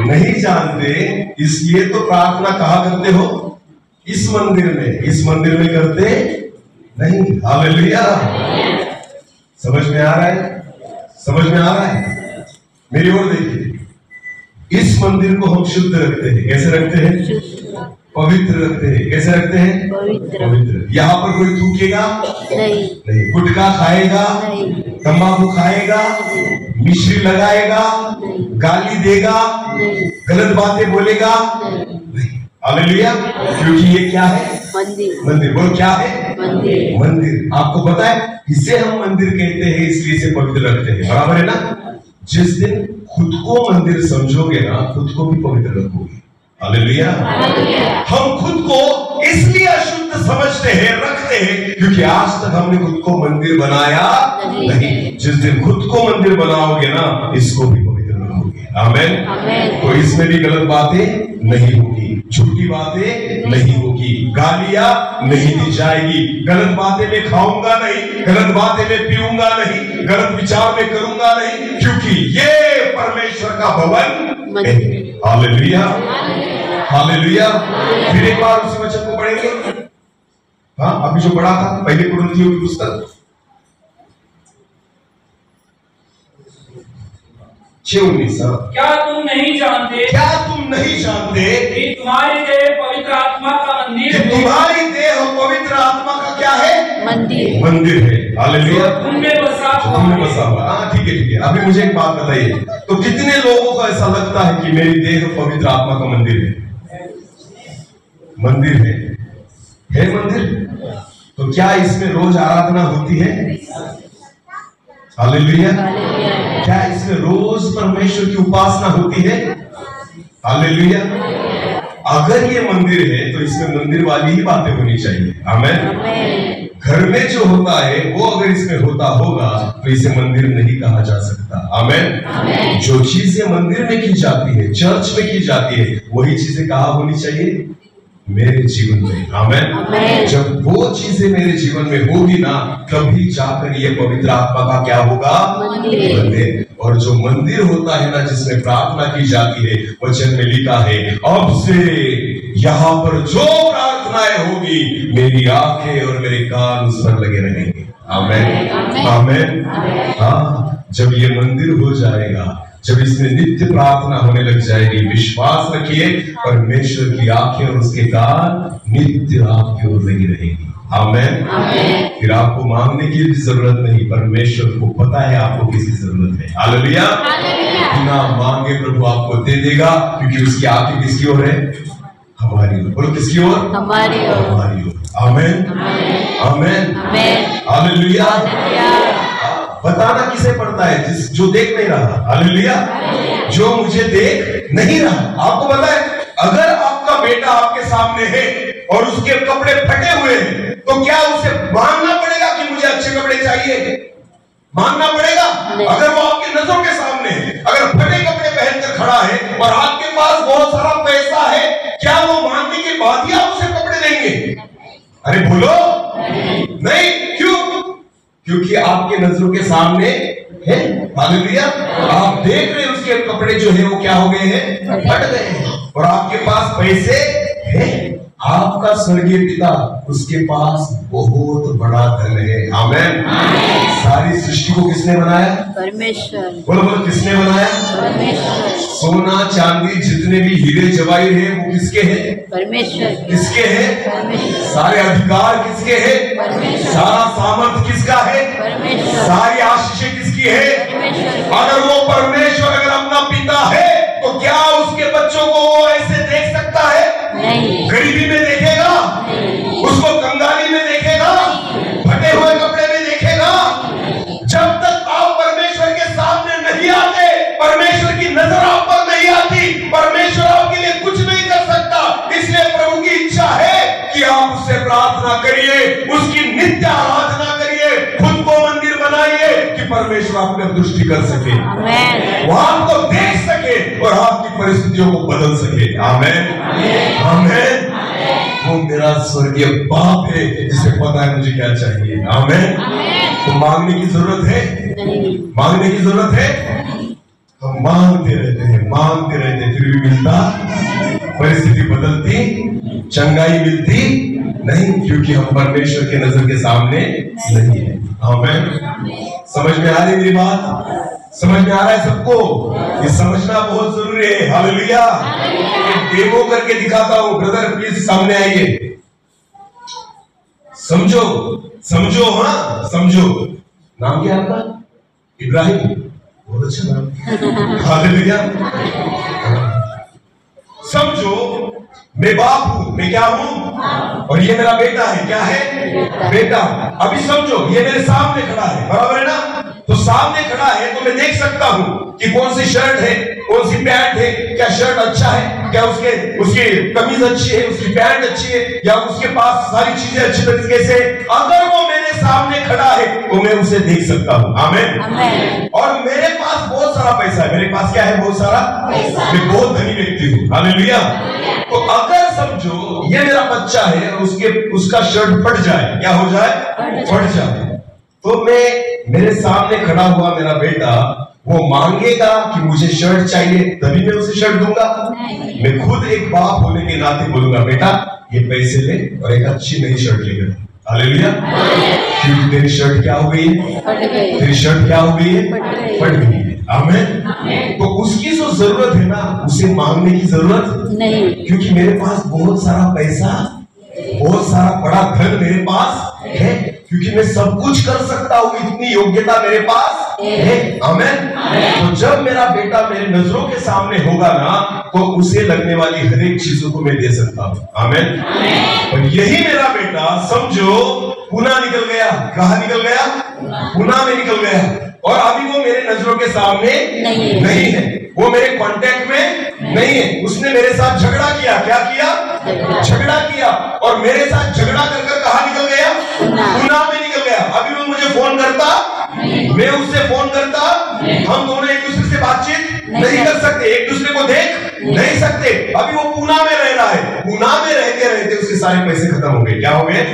नहीं जानते, इसलिए तो प्रार्थना कहा करते हो इस मंदिर में, इस मंदिर में करते नहीं। हालेलुया। समझ में आ रहा है? समझ में आ रहा है? मेरी ओर देखिए, इस मंदिर को हम शुद्ध रखते हैं। कैसे रखते हैं? पवित्र रखते हैं। कैसे रखते हैं? पवित्र। यहाँ पर कोई थूकेगा नहीं, गुटखा खाएगा, तंबाकू खाएगा, मिश्री लगाएगा, गाली देगा, गलत बातें बोलेगा नहीं। हालेलुया। क्योंकि ये क्या है? मंदिर। वो क्या है? मंदिर। आपको पता है, इसे हम मंदिर कहते हैं, इसलिए इसे पवित्र रखते हैं। बराबर है ना? जिस दिन खुद को मंदिर समझोगे ना, खुद को भी पवित्र रखोगे। हालेलुया। हम खुद को इसलिए अशुद्ध समझते हैं, रखते हैं, क्योंकि आज तक हमने खुद को मंदिर बनाया नहीं। जिस दिन खुद को मंदिर बनाओगे ना, इसको भी पवित्र रखोगे। आमीन। तो इसमें भी गलत बातें नहीं होगी, झूठी बातें नहीं होगी, गालियां नहीं दी जाएगी, गलत बातें मैं खाऊंगा नहीं, गलत बातें मैं पीऊंगा नहीं, गलत विचार में करूंगा नहीं, क्योंकि ये परमेश्वर का भवन है। Hallelujah, hallelujah. फिर एक बार उसी वचन को पढ़ेंगे। हाँ, अभी जो पढ़ा था पहले कुरिन्थियों की पुस्तक 6:19। क्या तुम नहीं जानते कि तुम्हारी देह पवित्र आत्मा का मंदिर है? तुम्हारी देह पवित्र आत्मा का क्या है? मंदिर है। हालेलुया। तुमने बसा हुआ। हाँ, ठीक है। अभी मुझे एक बात बताइए, तो कितने लोगों को ऐसा लगता है कि मेरी देह पवित्र आत्मा का मंदिर है? मंदिर है मंदिर। तो क्या इसमें रोज आराधना होती है? हालेलुया। क्या इसमें रोज परमेश्वर की उपासना होती है? हालेलुया। अगर ये मंदिर है तो इसमें मंदिर वाली ही बातें होनी चाहिए। आमेन। घर में जो होता है वो अगर इसमें होता होगा तो इसे मंदिर नहीं कहा जा सकता। आमेन। जो चीजें मंदिर में की जाती है, चर्च में की जाती है, वही चीजें कहाँ होनी चाहिए? मेरे जीवन में। आमेन। जब वो चीजें मेरे जीवन में होगी ना, तभी जाकर ये पवित्र आत्मा का क्या होगा? मंदिर। और जो मंदिर होता है ना, जिसमें प्रार्थना की जाती है, वचन में लिखा है, अब से यहाँ पर जो प्रार्थनाएं होगी, मेरी आंखें और मेरे कान उस पर लगे रहेंगे। आमेन, आमेन। हाँ, जब ये मंदिर हो जाएगा, जब इसमें नित्य प्रार्थना होने लग जाएगी, विश्वास रखिए परमेश्वर की आंखें और उसके कान नित्य आपकी ओर लगी रहेगी। आमेन। फिर आपको मांगने की भी जरूरत नहीं, परमेश्वर को पता है आपको किसकी जरूरत है। हालेलुया। बिना मांगे प्रभु आपको दे देगा, क्योंकि उसकी आंखें किसकी ओर है? हमारी ओर। बोलो, किसकी ओर? हमारी ओर। आमेन, आमेन, हालेलुया। बताना किसे पड़ता है? जो देख नहीं रहा। हालेलुया। जो मुझे देख नहीं रहा। आपको पता है, अगर आपका बेटा आपके सामने है और उसके कपड़े फटे हुए हैं, तो क्या उसे मांगना पड़ेगा कि मुझे अच्छे कपड़े चाहिए? मांगना पड़ेगा? अगर वो आपकी नजरों के सामने है, अगर फटे कपड़े पहनकर खड़ा है और आपके पास बहुत सारा पैसा है, क्या वो मांगने के बाद ही आप उसे कपड़े देंगे? अरे बोलो, नहीं। क्यों? क्योंकि आपके नजरों के सामने है। हालेलुया। आप देख रहे हैं उसके कपड़े जो है वो क्या हो गए हैं? फट गए हैं। और आपके पास पैसे हैं। आपका स्वर्गीय पिता, उसके पास बहुत बड़ा धन है। आमेन। सारी सृष्टि को किसने बनाया? परमेश्वर। बोलो, किसने बनाया? परमेश्वर। सोना चांदी जितने भी हीरे जवाहिर है वो किसके हैं? परमेश्वर। किसके हैं? परमेश्वर। सारे अधिकार किसके हैं? परमेश्वर। सारा सामर्थ्य किसका है? परमेश्वर। सारी आशीषें किसकी है? परमेश्वर। अगर वो परमेश्वर अगर अपना पिता है, तो क्या उसके बच्चों को वो ऐसे देख सकता है? नहीं। गरीबी में देखेगा? नहीं। उसको कंगाली में देखेगा? फटे हुए कपड़े में देखेगा? जब तक आप परमेश्वर के सामने नहीं आते, परमेश्वर की नजर आप पर नहीं आती, परमेश्वर आपके लिए कुछ नहीं कर सकता। इसलिए प्रभु की इच्छा है कि आप उससे प्रार्थना करिए, उसकी नित्य आराधना करिए, खुद को मंदिर बनाइए कि परमेश्वर आप पर दृष्टि कर सके, वो आपको देख सके और आपकी परिस्थितियों को बदल सके। आमेन, आमेन। वो मेरा स्वर्गीय बाप है जिसे पता है मुझे क्या चाहिए। आमेन। तो मांगने की जरूरत है? मांगने की जरूरत है? हम मांगते रहते हैं, फिर भी मिलता, परिस्थिति बदलती, चंगाई मिलती नहीं, क्योंकि हम परमेश्वर के नजर के सामने नहीं है। आमेन। समझ में आ रही मेरी बात? समझ में आ रहा है सबको? ये समझना बहुत जरूरी है। हालेलुया। डेमो करके दिखाता हूं। ब्रदर प्लीज सामने आइए। समझो, समझो। हाँ, समझो। नाम क्या आपका? इब्राहिम। बहुत अच्छा नाम। हालेलुया। समझो, मैं बाप हूं, मैं क्या हूं? और ये मेरा बेटा है। क्या है? बेटा। अभी समझो, ये मेरे सामने खड़ा है, बराबर है ना? तो सामने खड़ा है तो मैं देख सकता हूं कि कौन सी शर्ट है, कौन सी पैंट है, क्या शर्ट अच्छा है, क्या उसकी कमीज अच्छी है, उसकी पैंट अच्छी है, या उसके पास सारी चीजें अच्छी तरीके से। अगर वो मेरे सामने खड़ा है तो मैं उसे देख सकता हूं। आमेन। और मेरे पास बहुत सारा पैसा है। मेरे पास क्या है? बहुत सारा पैसा। मैं बहुत धनी व्यक्ति हूं। हालेलुया। तो अगर समझो ये मेरा बच्चा है और उसका शर्ट फट जाए, क्या हो जाए? फट जाए, तो मेरे सामने खड़ा हुआ मेरा बेटा वो मांगेगा कि मुझे शर्ट चाहिए तभी मैं उसे शर्ट दूंगा। मैं खुद एक बाप होने के नाते बोलूंगा बेटा ये पैसे ले और एक अच्छी नई शर्ट लेकर। हालेलुया। क्योंकि तेरी शर्ट क्या हो गई है? तेरी शर्ट क्या हो गई है? फट गई है। आमीन। तो उसकी जो जरूरत है ना उसे मांगने की जरूरत नहीं, क्योंकि मेरे पास बहुत सारा पैसा, बहुत सारा बड़ा धन मेरे पास है, क्योंकि मैं सब कुछ कर सकता हूँ, इतनी योग्यता मेरे पास है। आमीन। तो जब मेरा बेटा मेरे नजरों के सामने होगा ना तो उसे लगने वाली हर एक चीजों को मैं दे सकता हूँ। आमीन। और यही मेरा बेटा समझो पुणे निकल गया। कहाँ निकल गया? पुणे में निकल गया। और अभी वो मेरे नजरों के सामने नहीं है, वो मेरे कांटेक्ट में नहीं है। उसने मेरे साथ झगड़ा किया। क्या किया? झगड़ा किया। और मेरे साथ झगड़ा कर कहाँ निकल गया? पुणे में निकल गया। अभी वो मुझे फोन करता, मैं उससे फोन करता, हम दोनों एक दूसरे से बातचीत नहीं कर सकते, एक दूसरे को देख नहीं सकते। अभी वो पुणे में रह रहा है। पुणे में रहते रहते उसके सारे पैसे खत्म हो गए। क्या हो गए?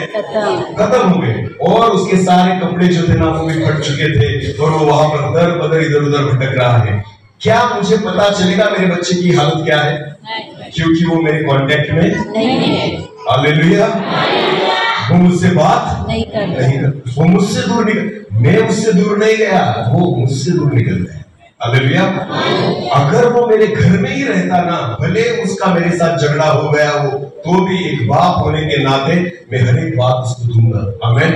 खत्म हो गए। और उसके सारे कपड़े जो थे ना वो भी फट चुके थे और वो वहां पर दर बदर इधर उधर भटक रहा है। क्या मुझे पता चलेगा मेरे बच्चे की हालत क्या है? क्योंकि वो मेरे कांटेक्ट में नहीं है। हालेलुया। वो मुझसे बात नहीं कर, वो मुझसे दूर निकल, मैं उससे दूर नहीं गया, वो मुझसे दूर निकल गया। हालेलुया। अगर वो मेरे घर में ही रहता ना, भले उसका मेरे साथ झगड़ा हो गया हो, तो भी एक बाप होने के नाते मैं हर एक बात उसको दूंगा। आमीन।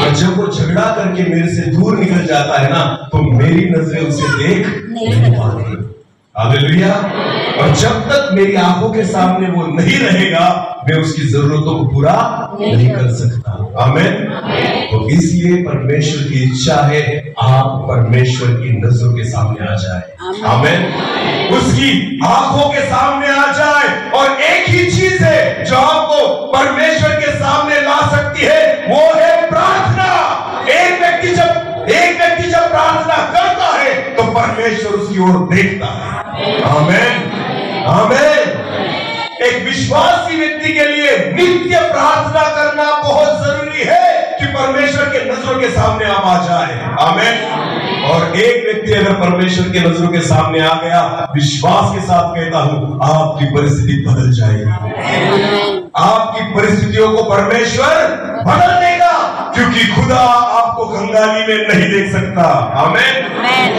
और जब वो झगड़ा करके मेरे से दूर निकल जाता है ना तो मेरी नजरें उसे देख नहीं पाती। हालेलुया। और जब तक मेरी आंखों के सामने वो नहीं रहेगा मैं उसकी जरूरतों को पूरा नहीं कर सकता। आमीन। तो इसलिए परमेश्वर की इच्छा है आप परमेश्वर की नजरों के सामने आ जाए। आमीन। उसकी आंखों के सामने आ जाए। और एक ही चीज है जो आपको परमेश्वर के सामने ला सकती है, वो है प्रार्थना। एक व्यक्ति जब प्रार्थना करता है तो परमेश्वर उसकी ओर देखता है। आमीन। आमीन। एक विश्वासी व्यक्ति के लिए नित्य प्रार्थना करना बहुत जरूरी है कि परमेश्वर के नजरों के सामने आप आ जाए। आमीन। और एक व्यक्ति अगर परमेश्वर के नजरों के सामने आ गया, विश्वास के साथ कहता हूं आपकी परिस्थिति बदल जाएगी। आपकी परिस्थितियों को परमेश्वर बदल देगा, क्योंकि खुदा आपको कंगाली में नहीं देख सकता। आमीन।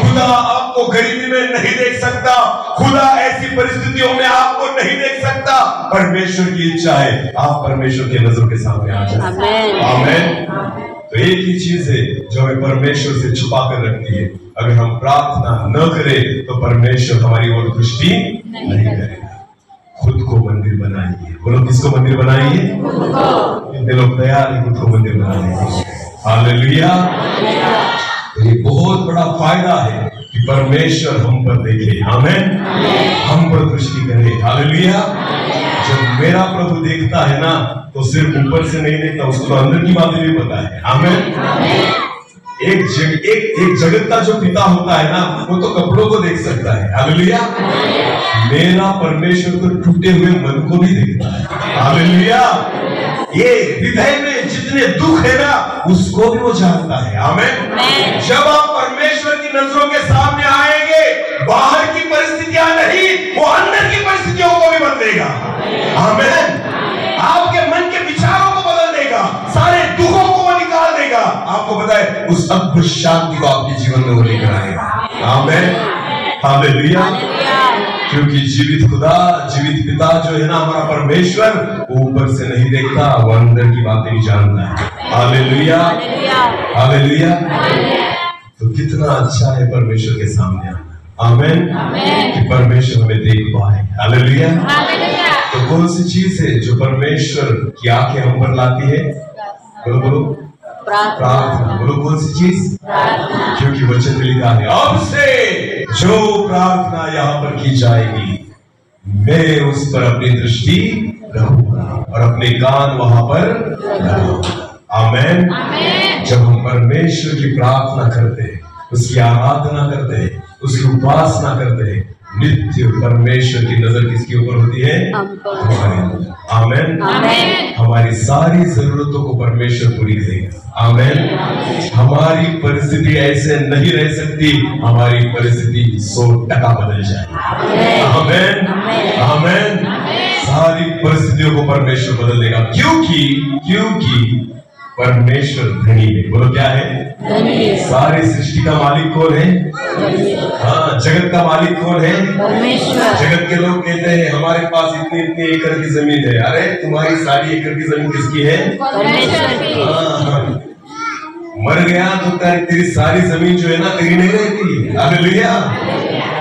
खुदा आपको गरीबी में नहीं देख सकता, खुदा ऐसी परिस्थितियों में आपको नहीं देख सकता। परमेश्वर की इच्छा है आप परमेश्वर के नजरों के सामने आ जाए। आमीन। तो एक ही चीज है जो हमें परमेश्वर से छुपा कर रखती है, अगर हम प्रार्थना न करें तो परमेश्वर हमारी ओर दृष्टि नहीं करेगा। खुद को मंदिर बनाइए। बोलो किसको मंदिर बनाइए? कितने लोग तैयार हैं खुद को मंदिर बनाने के? हालेलुया। तो ये बहुत बड़ा फायदा है कि परमेश्वर हम पर देखे। आमीन। हम पर दृष्टि करे। हालेलुया। जब मेरा प्रभु देखता है ना तो सिर्फ ऊपर से नहीं देखता, उसको तो अंदर की बातें भी पता है। आमीन। एक जगत का जो पिता होता है ना वो तो कपड़ों को देख सकता है। हालेलुया। मेरा परमेश्वर तो टूटे हुए मन को भी देखता है। हालेलुया। ये हृदय में जितने दुख है ना उसको भी वो जानता है। आमीन। जब आप परमेश्वर की नजरों के सामने आएंगे, बाहर की परिस्थितियां नहीं, वो अंदर की परिस्थितियों को भी बदलेगा। आमीन। आपके मन के विचारों को बदल देगा, सारे दुखों को वो निकाल देगा। आपको पता है उस अद्भुत शांति को आपके जीवन में वो लेकर आएगा। आमीन। हालेलुया। क्योंकि जीवित खुदा, जीवित पिता जो है ना हमारा परमेश्वर, वो ऊपर से नहीं देखता, वो अंदर की बातें भी जानता है। हालेलुया। हालेलुया। तो कितना अच्छा है परमेश्वर के सामने आना। आमीन। कि परमेश्वर हमें देख पाए। हालेलुया। तो कौन सी चीज है जो परमेश्वर की आंखें हम पर लाती है? बोलो बोलो। प्रार्थना। बोलो कौन सी चीज? क्योंकि वचन में लिखा है अब से जो प्रार्थना यहाँ पर की जाएगी मैं उस पर अपनी दृष्टि रखूंगा और अपने कान वहां पर रखूंगा। आमीन। जब हम परमेश्वर की प्रार्थना करते हैं, उसकी आराधना करते हैं, उसकी उपासना करते हैं, नित्य परमेश्वर की नजर किसके ऊपर होती है? हमारी। आमेन। हमारी सारी जरूरतों को परमेश्वर पूरी करेगा। आमेन। हमारी परिस्थिति ऐसे नहीं रह सकती, हमारी परिस्थिति 100% बदल जाए। आमेन। आमेन। सारी परिस्थितियों को परमेश्वर बदल देगा, क्योंकि परमेश्वर धनी है। बोलो क्या है? सारी सृष्टि का मालिक कौन है? हाँ, जगत का मालिक कौन है? जगत के लोग कहते हैं हमारे पास इतनी इतनी एकड़ की जमीन है। अरे तुम्हारी सारी एकड़ की जमीन किसकी है? मर गया तो तेरी सारी जमीन जो है ना तेरी नहीं रहती। हालेलुया।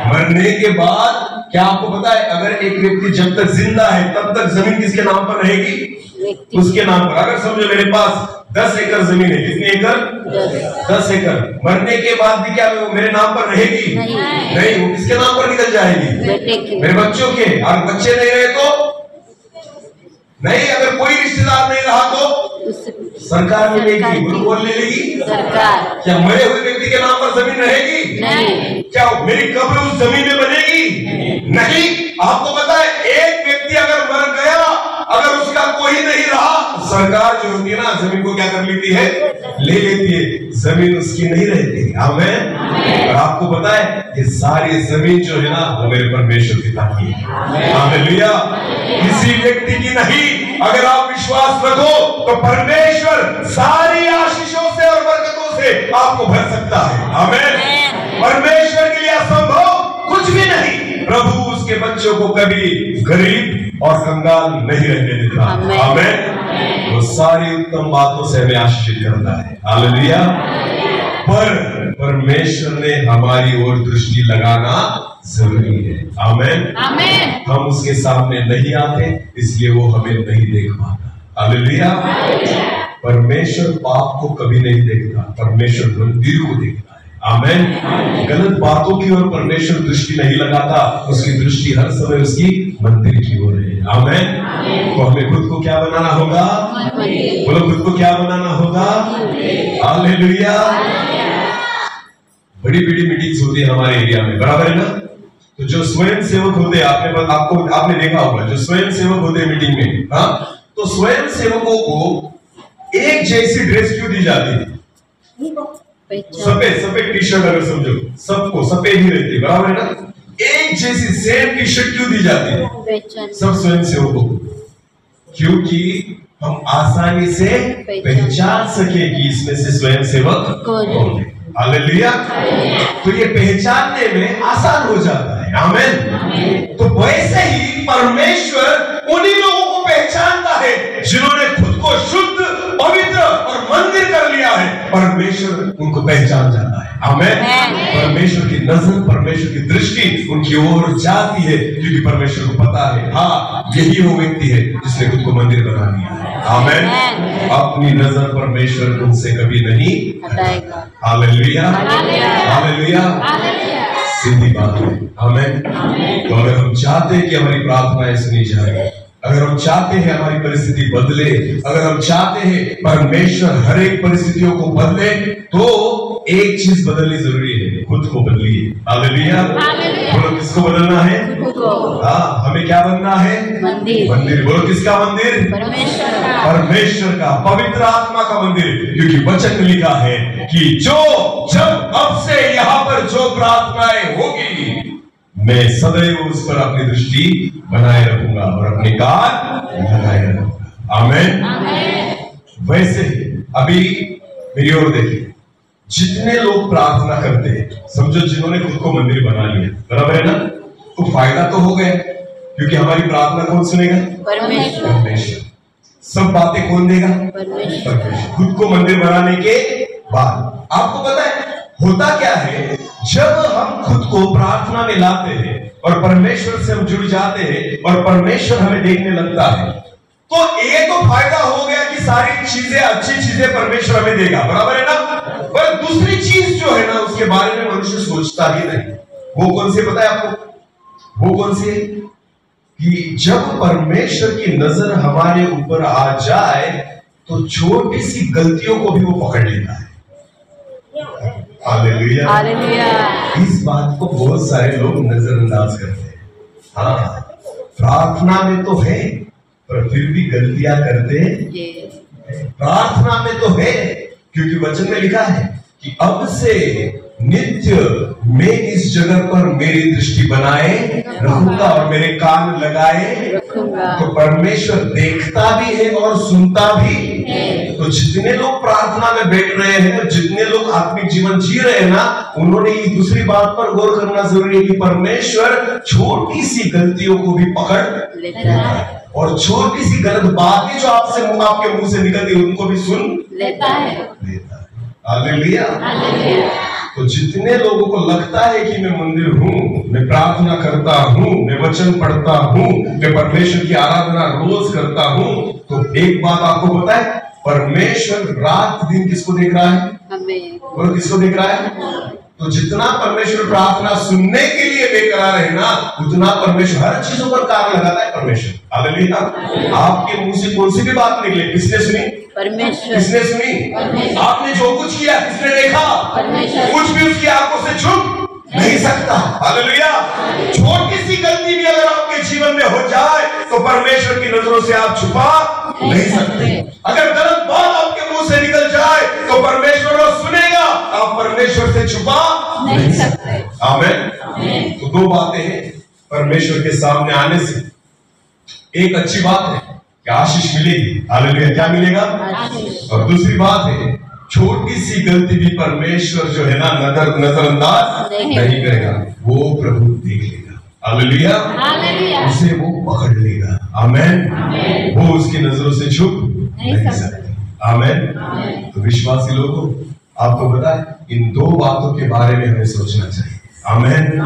मरने के बाद क्या आपको पता है, अगर एक व्यक्ति जब तक जिंदा है तब तक जमीन किसके नाम पर रहेगी? उसके नाम पर। अगर समझो मेरे पास 10 एकड़ जमीन है। कितनी एकड़? 10 एकड़। मरने के बाद भी क्या वो मेरे नाम पर रहेगी? नहीं, वो किसके नाम पर निकल जाएगी? मेरे बच्चों के। और बच्चे नहीं रहे तो नहीं, अगर कोई रिश्तेदार नहीं रहा तो सरकार मिलेगी, बोल ले लेगी सरकार। क्या मरे हुए व्यक्ति के नाम पर जमीन रहेगी? नहीं। क्या मेरी कब्र उस जमीन में बनेगी? नहीं। आपको पता है, एक व्यक्ति अगर मर गया, अगर उसका कोई नहीं रहा, सरकार जो होती है ना जमीन को क्या कर लेती है? ले लेती है। जमीन उसकी नहीं रहती। आमेन। और आपको पता है ये सारी जमीन जो है ना वो मेरे परमेश्वर पिता की है। हालेलुया। किसी व्यक्ति की नहीं। अगर आप विश्वास रखो तो परमेश्वर सारी आशीषों से और बरकतों से आपको भर सकता है। आमेन। परमेश्वर के लिए असंभव कुछ भी नहीं। प्रभु उसके बच्चों को कभी गरीब और कंगाल नहीं रहने देता। आमेन। वो सारी उत्तम बातों से हमें आशीषित करता है। हालेलुया। पर परमेश्वर ने हमारी ओर दृष्टि लगाना जरूरी है। आमेन। हम उसके सामने नहीं आते, इसलिए वो हमें नहीं देख पाता। हालेलुया। परमेश्वर पाप को कभी नहीं देखता, परमेश्वर मंदिर को देखता है। आमेन। गलत बातों की ओर परमेश्वर दृष्टि नहीं लगाता, उसकी दृष्टि हर समय उसकी मंदिर की ओर है। आमेन। तो हमें खुद को क्या बनाना होगा? बोलो, खुद को क्या बनाना होगा? हालेलुया। बड़ी बड़ी मीटिंग्स होती है हमारे एरिया में, बराबर है ना? तो जो स्वयं सेवक होते हैं, आपने देखा होगा, जो स्वयं सेवक होते हैं मीटिंग में, हाँ, तो स्वयं सेवकों को एक जैसी ड्रेस क्यों दी जाती है? सफेद टी शर्ट, अगर समझो सबको सफेद ही रहती है, बराबर है ना? एक जैसी सेम टी शर्ट क्यों दी जाती है सब स्वयं सेवकों को? क्योंकि हम आसानी से पहचान सके कि इसमें से स्वयं सेवक कौन है। हालेलुया। तो ये पहचानने में आसान हो जाता है। आमेन। तो वैसे ही परमेश्वर उन्हीं लोगों को पहचानता है जिन्होंने खुद को शुद्ध, पवित्र और मंदिर कर लिया है। परमेश्वर उनको पहचान जाता है। आमेन। परमेश्वर की नजर, परमेश्वर की दृष्टि उनकी ओर जाती है, क्योंकि परमेश्वर को पता है, हाँ, यही वो व्यक्ति है जिसने खुद को मंदिर बना लिया है। आमेन। अपनी नजर परमेश्वर उनसे कभी नहीं हटाएगा। हालेलुया। हालेलुया। सीधी बात है। आमेन। तो अगर हम चाहते हैं कि हमारी प्रार्थनाएं सुनी जाए, अगर हम चाहते हैं हमारी परिस्थिति बदले, अगर हम चाहते हैं परमेश्वर हर एक परिस्थितियों को बदले, तो एक चीज बदलनी जरूरी है, खुद को बदलिए। हालेलुया। बोलो, किसको बदलना है? हाँ, हमें क्या बनना है? मंदिर। बोलो, किसका मंदिर? परमेश्वर का, पवित्र आत्मा का मंदिर। क्योंकि वचन में लिखा है कि जब अब से यहाँ पर जो प्रार्थनाएं होगी, मैं सदैव उस पर अपनी दृष्टि बनाए रखूंगा और अपने कान लगाए रखूंगा। आमेन। वैसे अभी मेरी ओर देखिए, जितने लोग प्रार्थना करते हैं, समझो जिन्होंने खुद को मंदिर बना लिया, बराबर है ना? तो फायदा तो हो गया, क्योंकि हमारी प्रार्थना कौन सुनेगा? परमेश्वर। सब बातें कौन देगा? परमेश्वर। खुद को मंदिर बनाने के बाद आपको पता है होता क्या है, जब हम खुद को प्रार्थना में लाते हैं और परमेश्वर से हम जुड़ जाते हैं और परमेश्वर हमें देखने लगता है, तो ये तो फायदा हो गया कि सारी चीजें, अच्छी चीजें परमेश्वर हमें देगा, बराबर है ना? पर दूसरी चीज जो है ना, उसके बारे में मनुष्य सोचता ही नहीं। वो कौन सी पता है आपको? वो कौन सी है? कि जब परमेश्वर की नजर हमारे ऊपर आ जाए तो छोटी सी गलतियों को भी वो पकड़ लेता है। हालेलुया। हालेलुया। इस बात को बहुत सारे लोग नजरअंदाज करते हैं। हाँ, प्रार्थना में तो है पर फिर भी गलतियां करते हैं। प्रार्थना में तो है क्योंकि वचन में लिखा है कि अब से नित्य मैं इस जगह पर मेरी दृष्टि बनाए रखूंगा और मेरे कान लगाए रखूंगा। तो परमेश्वर देखता भी है और सुनता भी है। तो जितने लोग प्रार्थना में बैठ रहे हैं, जितने लोग आत्मिक जीवन जी रहे हैं ना, उन्होंने इस दूसरी बात पर गौर करना जरूरी है कि परमेश्वर छोटी सी गलतियों को भी पकड़ लेता है और छोटी सी गलत बातें जो आपके मुंह से निकलती है उनको भी सुन लेता है। हालेलुया। तो जितने लोगों को लगता है कि मैं मंदिर हूँ, मैं प्रार्थना करता हूँ, मैं वचन पढ़ता हूँ, मैं परमेश्वर की आराधना रोज करता हूँ, तो एक बात आपको पता है, परमेश्वर रात दिन किसको देख रहा है? और किसको देख रहा है? तो जितना परमेश्वर प्रार्थना सुनने के लिए बेकरार है ना, उतना परमेश्वर हर चीजों पर कार्य लगाता है। परमेश्वर हालेलुया। आपके मुंह से कौन सी भी बात निकले, किसने सुनी? परमेश्वर। किसने सुनी? आपने जो कुछ किया किसने देखा? परमेश्वर। कुछ भी उसकी आंखों से छुप नहीं सकता। हालेलुया। छोटी सी गलती भी अगर आपके जीवन में हो जाए तो परमेश्वर की नजरों से आप छुपा नहीं सकते। अगर गलत बात आपके मुंह से निकल जाए तो परमेश्वर वो सुनेगा, आप परमेश्वर से छुपा नहीं सकते। आमीन। तो दो बातें हैं परमेश्वर के सामने आने से। एक अच्छी बात है कि आशीष मिलेगी। हालेलुया। क्या मिलेगा? और दूसरी बात है छोटी सी गलती भी परमेश्वर जो है ना नजरअंदाज नहीं करेगा, वो प्रभु देख लेगा। हालेलुया। उसे वो पकड़ लेगा। आमीन। वो उसकी नजरों से छुप नहीं सकते। आमीन। तो विश्वासी लोगों, आपको पता है इन दो बातों के बारे में हमें सोचना चाहिए। आमीन।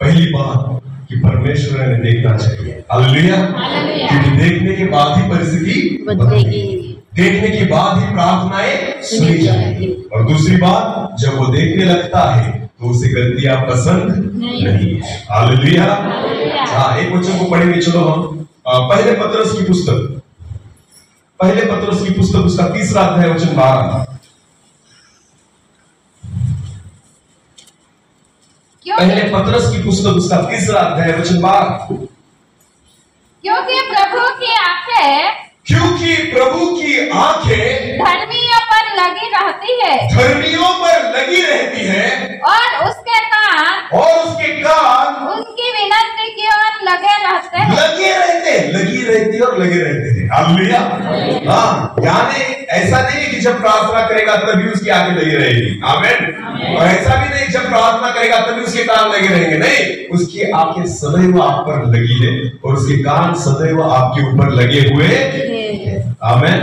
पहली बात कि परमेश्वर हमें देखना चाहिए। हालेलुया। क्योंकि देखने के बाद ही परिस्थिति बदलेगी, देखने के बाद ही प्रार्थनाएं सुनी जाएगी। और दूसरी बात, जब वो देखने लगता है तो उसे गलतियां पसंद नहीं है। हालेलुया। हाँ, एक वचन को पढ़ेंगे। चलो हम पहले पतरस की पुस्तक उसका 3रा अध्याय वचन 12। पहले पतरस की पुस्तक उसका 3रा अध्याय वचन 12। क्योंकि प्रभु की आंखें धर्मियों पर लगी रहती है और उसके कान उनकी विनती की ओर लगे रहते हैं। हालेलुया। हाँ, यानी ऐसा नहीं है कि जब प्रार्थना करेगा तभी उसकी आंखें लगी रहेगी। आमीन। और ऐसा भी नहीं जब प्रार्थना करेगा तभी उसके कान लगे रहेंगे। नहीं, उसकी आंखें सदैव आप पर लगी है और उसके कान सदैव आपके ऊपर लगे हुए। आमीन।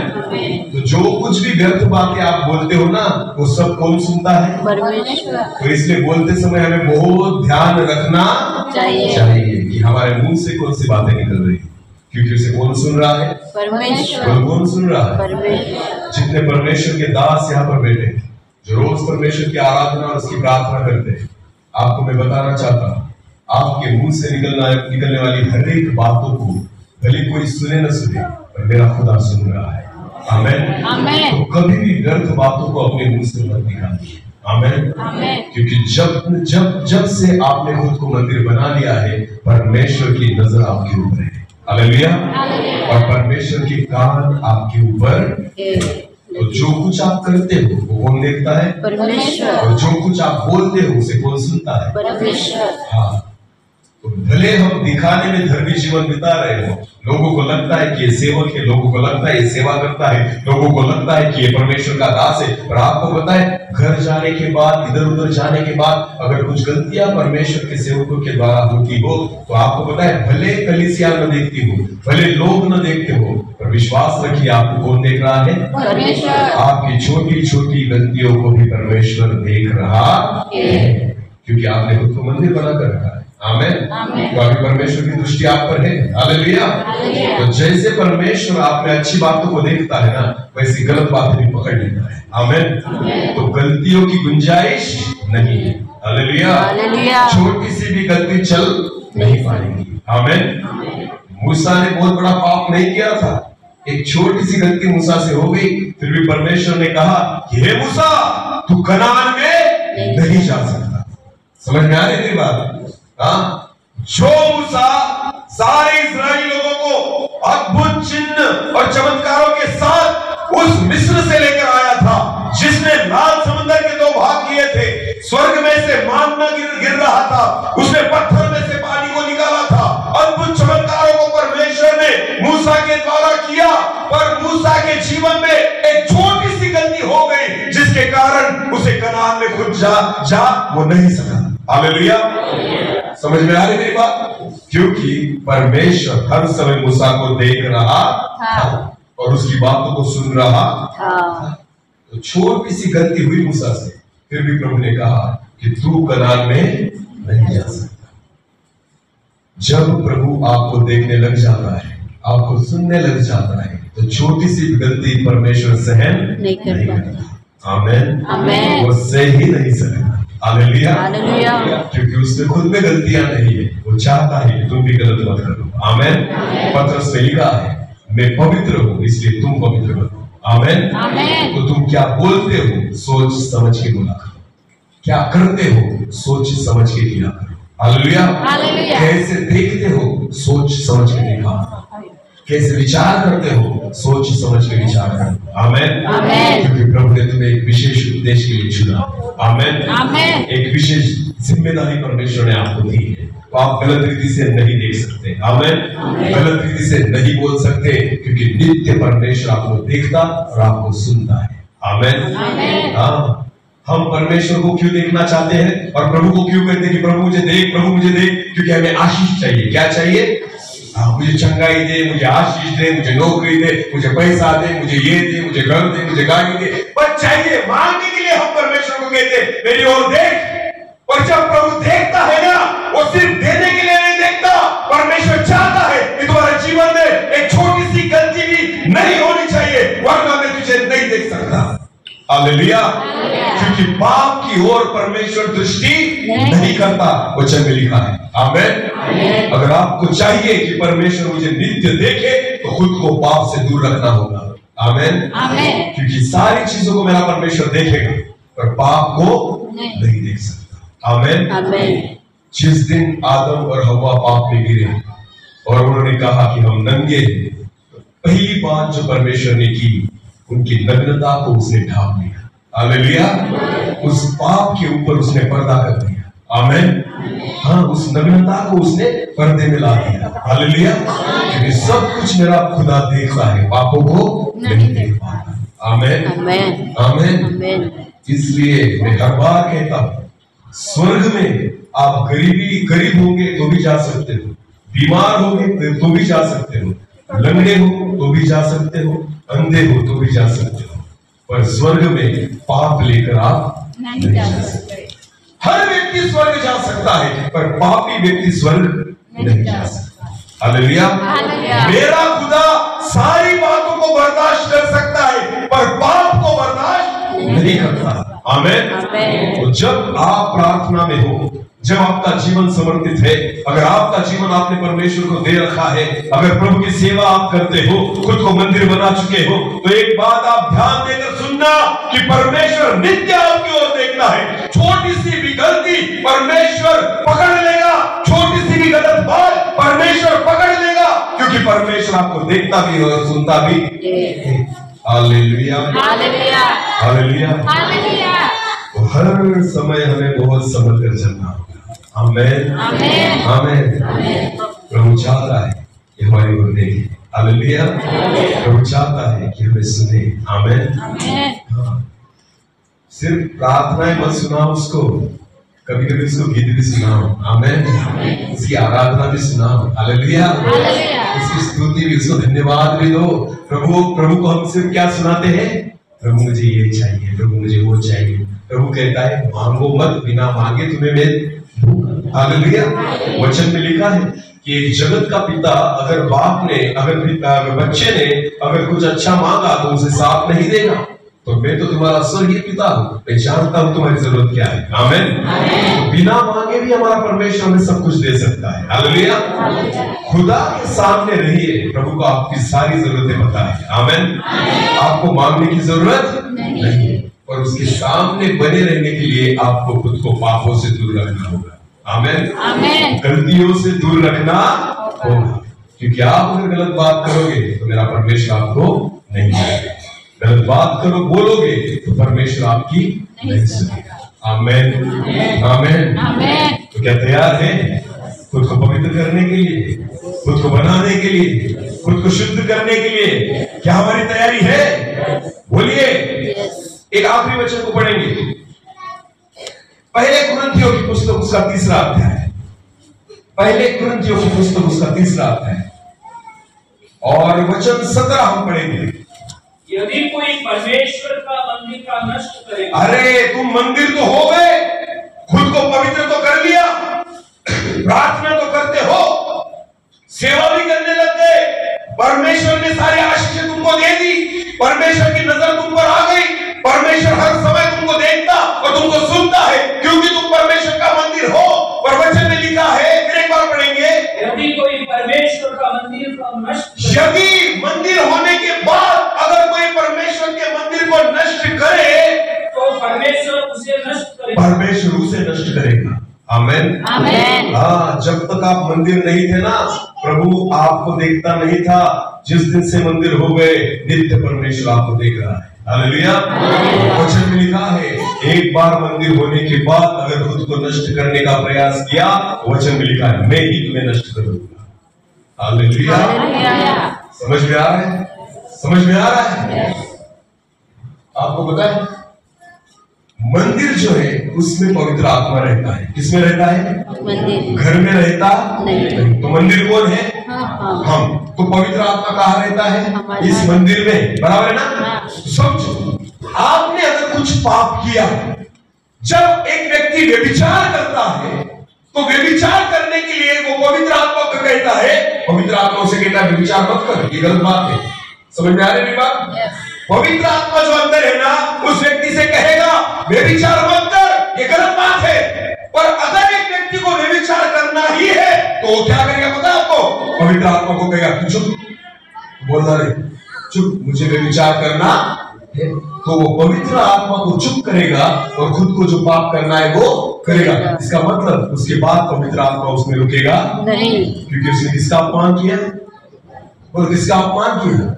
तो जो कुछ भी व्यर्थ बातें आप बोलते हो ना, वो सब कौन सुनता है? परमेश्वर। तो इसलिए बोलते समय हमें बहुत ध्यान रखना चाहिए कि हमारे मुंह से कौन सी बातें निकल रही है, क्योंकि उसे कौन सुन रहा है? परमेश्वर। कौन सुन रहा है? परमेश्वर। जितने परमेश्वर के दास यहाँ पर बैठे जो रोज परमेश्वर की आराधना और उसकी प्रार्थना करते हैं, आपको मैं बताना चाहता हूँ, आपके मुंह से निकलने वाली हर एक बातों को भले कोई सुने न सुने, पर मेरा खुदा सुन रहा है। आमीन। तो कभी भी व्यर्थ बातों को अपने मुंह से मत निकालिए। आमीन। क्योंकि जब से आपने खुद को मंदिर बना लिया है, परमेश्वर की नजर आपके ऊपर है। हालेलुया। और परमेश्वर के कान आपके ऊपर। तो जो कुछ आप करते हो वो कौन देखता है? परमेश्वर। और जो कुछ आप बोलते हो उसे कौन सुनता है? परमेश्वर। हाँ, तो भले हम दिखाने में धर्मी जीवन बिता रहे हो, लोगों को लगता है कि ये सेवक है, लोगों को लगता है ये सेवा करता है, लोगों को लगता है कि ये परमेश्वर का दास है, और आपको पता है घर जाने के बाद, इधर उधर जाने के बाद अगर कुछ गलतियां परमेश्वर के सेवकों के द्वारा होती हो, तो आपको पता है भले कलीसिया न देखती हो, भले लोग न देखते हो, पर विश्वास रखिए आपको कौन देख रहा है? परमेश्वर। आपकी छोटी छोटी गलतियों को भी परमेश्वर देख रहा है, क्योंकि आपने खुद को मंदिर बना कर रखा है। आमीन। तो अभी परमेश्वर की दृष्टि आप पर है। हालेलुया। तो जैसे परमेश्वर आप में अच्छी बातों को देखता है ना, वैसी गलत बातें भी पकड़ लेता है। आमीन। तो गलतियों की गुंजाइश नहीं है। हालेलुया। छोटी सी भी गलती चल नहीं पाएगी। आमीन। मूसा ने बहुत बड़ा पाप नहीं किया था, एक छोटी सी गलती मूसा से हो गई, फिर भी परमेश्वर ने कहा कि हे मूसा, तू कनान में नहीं जा सकता। समझ में आ रही थी बात? हाँ, जो मूसा सारे इस्राएली लोगों को अद्भुत चिन्ह और चमत्कारों के साथ उस मिस्र से लेकर आया था, जिसने लाल समुद्र के 2 भाग किए थे, स्वर्ग में से मानना गिर रहा था, उसने पत्थर में से पानी को निकाला था, अद्भुत चमत्कारों को परमेश्वर ने मूसा के द्वारा किया। पर मूसा के जीवन में एक छोटी सी गलती हो गई, जिसके कारण उसे कनान में खुद जा वो नहीं सका। हालेलुया। समझ में आ रही मेरी बात? क्योंकि परमेश्वर हर समय मूसा को देख रहा था और उसकी बातों को सुन रहा था। तो छोटी सी गलती हुई मूसा से, फिर भी प्रभु ने कहा कि तू कनान में नहीं जा सकता। जब प्रभु आपको देखने लग जाता है, आपको सुनने लग जाता है, तो छोटी सी गलती परमेश्वर सहन नहीं करता। आमीन। आमीन। वो सह ही नहीं सकता। हालेलुया। क्योंकि उसमें खुद में गलतियां नहीं है, वो चाहता है कि तुम भी गलत मत करो। आमीन। पत्रस में लिखा है, मैं पवित्र हूं इसलिए तुम पवित्र बनो। आमीन। तो तुम क्या बोलते हो सोच समझ के बोला करो, क्या करते हो सोच समझ के किया करो। हालेलुया। कैसे देखते हो सोच समझ के देखा, कैसे विचार करते हो सोच समझ के विचार करो। आमीन। क्योंकि प्रभु ने तुम्हें एक विशेष उद्देश्य के लिए चुना। आमीन। एक विशेष जिम्मेदारी परमेश्वर ने आपको दी है, तो आप गलत रीति से नहीं देख सकते। आमीन। गलत रीति से नहीं बोल सकते, क्योंकि नित्य परमेश्वर आपको देखता और आपको सुनता है। आमीन। हाँ, हम परमेश्वर को क्यों देखना चाहते हैं और प्रभु को क्यों कहते हैं कि प्रभु मुझे देख, प्रभु मुझे देख? क्योंकि हमें आशीष चाहिए। क्या चाहिए? मुझे चंगाई दे, मुझे आशीष दे, मुझे नौकरी दे, मुझे पैसा दे, मुझे ये दे, मुझे घर दे, मुझे गाड़ी दे। पर चाहिए, मांगने के लिए हम परमेश्वर को कहते हैं मेरी ओर देख। और जब प्रभु देखता है ना, वो सिर्फ देने के लिए नहीं देखता, परमेश्वर चाहता है कि तुम्हारे जीवन में एक छोटी सी गलती भी नहीं होनी चाहिए, वरना मैं तुझे नहीं देख सकता। हालेलुया। क्योंकि पाप की ओर परमेश्वर दृष्टि नहीं करता, वचन में लिखा है। आमीन। अगर आपको चाहिए कि परमेश्वर मुझे नित्य देखे, तो खुद को पाप से दूर रखना होगा। आमीन। क्योंकि सारी चीजों को मेरा परमेश्वर देखेगा, पर पाप को नहीं देख सकता। आमीन। जिस दिन आदम और हव्वा पाप में गिरे और उन्होंने कहा कि हम नंगे हैं, तो पहली बात जो परमेश्वर ने की, उनकी नग्नता को उसने ढांप दिया। हालेलुया। उस पाप के ऊपर उसने पर्दा कर दिया। आमीन। हाँ, उस नग्नता को उसने पर्दे में ला दिया। हालेलुया। क्योंकि सब कुछ मेरा खुदा देखता है, पापों को नहीं देख पाता। आमीन। आमीन। इसलिए मैं हर बार कहता हूं, स्वर्ग में आप गरीब होंगे तो भी जा सकते हो, बीमार होंगे तो भी जा सकते हो, लंगड़े हो तो भी जा सकते हो, अंधे हो तो भी जा सकते हो, पर स्वर्ग में पाप लेकर आप नहीं जा सकते। हर व्यक्ति स्वर्ग जा सकता है, पर पापी व्यक्ति स्वर्ग नहीं जा सकता। हालेलुया। मेरा खुदा सारी बातों को बर्दाश्त कर सकता है, पर पाप को बर्दाश्त नहीं करता। आमीन। तो जब आप प्रार्थना में हो, जब आपका जीवन समर्पित है, अगर आपका जीवन आपने परमेश्वर को दे रखा है, अगर प्रभु की सेवा आप करते हो, खुद को मंदिर बना चुके हो, तो एक बात आप ध्यान देकर सुनना कि परमेश्वर नित्य आपकी ओर देखता है। छोटी सी भी गलती परमेश्वर पकड़ लेगा, छोटी सी भी गलत बात परमेश्वर पकड़ लेगा, क्योंकि परमेश्वर आपको देखता भी और सुनता भी। हालेलुया। हालेलुया। हालेलुया। हालेलुया। तो हर समय हमें बहुत समझ कर चलना होगा। आमीन। आमीन। प्रभु चाहता है कि हमारी ओर देखे। हालेलुया। प्रभु चाहता है कि हमें सुने। आमीन। सिर्फ प्रार्थनाएं मत सुनाओ उसको, कभी कभी उसको गीत भी सुनाओ। आमीन। उसकी आराधना भी सुनाओ। हालेलुया। उसकी स्तुति भी, उसको धन्यवाद भी दो। प्रभु को हम सिर्फ क्या सुनाते हैं? प्रभु मुझे ये चाहिए, प्रभु मुझे वो चाहिए। प्रभु कहता है मांगो मत, बिना मांगे तुम्हें मैं दूंगा। हालेलुया। वचन में लिखा है कि एक जगत का पिता अगर बाप ने, अगर बच्चे ने अगर कुछ अच्छा मांगा तो उसे साफ नहीं देगा, तो मैं तो तुम्हारा स्वर्गीय पिता हूँ, मैं जानता हूँ तुम्हारी जरूरत क्या है। आमीन। बिना मांगे भी हमारा परमेश्वर हमें सब कुछ दे सकता है। हालेलुया। खुदा के सामने रहिए, प्रभु को आपकी सारी जरूरतें पता है। आमीन। आपको मांगने की जरूरत नहीं है। और उसके सामने बने रहने के लिए आपको खुद को पापों से दूर रखना होगा। आमेन, आमेन। गलतियों से दूर रखना होगा, क्योंकि आप अगर गलत बात करोगे तो मेरा परमेश्वर आपको नहीं सुनेगा। गलत बात करो बोलोगे तो परमेश्वर आपकी नहीं सुनेगा। आमेन, आमेन, आमेन। तो क्या तैयार है खुद को पवित्र करने के लिए, खुद को बनाने के लिए, खुद को शुद्ध करने के लिए? क्या हमारी तैयारी है? बोलिए। एक आखिरी वचन को पढ़ेंगे, पहले कुरिन्थियों की पुस्तक उसका 3रा अध्याय। पहले कुरिन्थियों की पुस्तक उसका 3रा अध्याय और वचन 17 हम पढ़ेंगे। यदि कोई परमेश्वर का मंदिर का नष्ट करे। अरे तुम मंदिर तो हो गए, खुद को पवित्र तो कर लिया, प्रार्थना तो करते हो, सेवा भी करने लग गए, परमेश्वर ने सारी आशीष तुमको दे दी, परमेश्वर की नजर तुम पर आ गई, परमेश्वर हर समय तुमको देखता और तुमको सुनता है, क्योंकि तुम परमेश्वर का मंदिर हो। और वचन में लिखा है, फिर एक बार पढ़ेंगे, यदि कोई परमेश्वर का मंदिर को नष्ट, यदि मंदिर होने के बाद अगर कोई परमेश्वर के मंदिर को नष्ट करे तो परमेश्वर उसे नष्ट करेगा। परमेश्वर उसे नष्ट करेगा। आमेन, आमेन। हाँ, जब तक आप मंदिर नहीं थे ना, प्रभु आपको देखता नहीं था। जिस दिन से मंदिर हो गए, नित्य परमेश्वर आपको देख रहा है। हालेलुया। वचन में लिखा है, एक बार मंदिर होने के बाद अगर खुद को नष्ट करने का प्रयास किया, वचन में लिखा है, मैं ही तुम्हें नष्ट करूंगा। हालेलुया। समझ में आ रहा है? समझ में आ रहा है? आपको पता है, मंदिर जो है उसमें पवित्र आत्मा रहता है। किसमें रहता है? मंदिर। घर में रहता नहीं। तो मंदिर कौन है? हम। तो पवित्र आत्मा कहाँ रहता है? इस मंदिर में। बराबर है ना? समझो, आपने अगर कुछ पाप किया, जब एक व्यक्ति व्यभिचार करता है तो व्यभिचार करने के लिए वो पवित्र आत्मा को कहता है, पवित्र आत्मा उसे कहता है व्यभिचार मत कर, ये गलत बात है। समझ में आ रही बात? पवित्र आत्मा जो अंदर है ना, उस व्यक्ति से कहेगा व्यभिचार मत कर, ये गलत बात है। पर अगर एक व्यक्ति को व्यभिचार करना ही है तो वो क्या करेगा पता है आपको? पवित्र आत्मा को कहेगा तू चुप, बोलना नहीं, चुप, मुझे व्यभिचार करना है। तो वो पवित्र आत्मा को चुप करेगा और खुद को जो पाप करना है वो करेगा। इसका मतलब उसके बाद पवित्र आत्मा उसमें रुकेगा नहीं, क्योंकि उसने किसका अपमान किया? और किसका अपमान किया?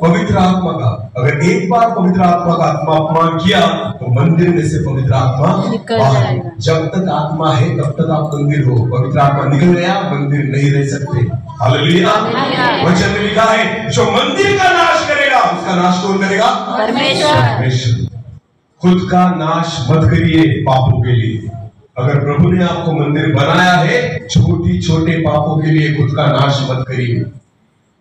पवित्र आत्मा का। अगर एक बार पवित्र आत्मा का अपमान किया तो मंदिर में से पवित्र आत्मा बाहर। जब तक आत्मा है तब तक आप मंदिर हो, पवित्र आत्मा निकल गया, मंदिर नहीं रह सकते। हालेलुया। वचन में लिखा है, जो मंदिर का नाश करेगा उसका नाश कौन करेगा? परमेश्वर। खुद का नाश मत करिए पापों के लिए। अगर प्रभु ने आपको मंदिर बनाया है, छोटी छोटे पापों के लिए खुद का नाश मत करिए,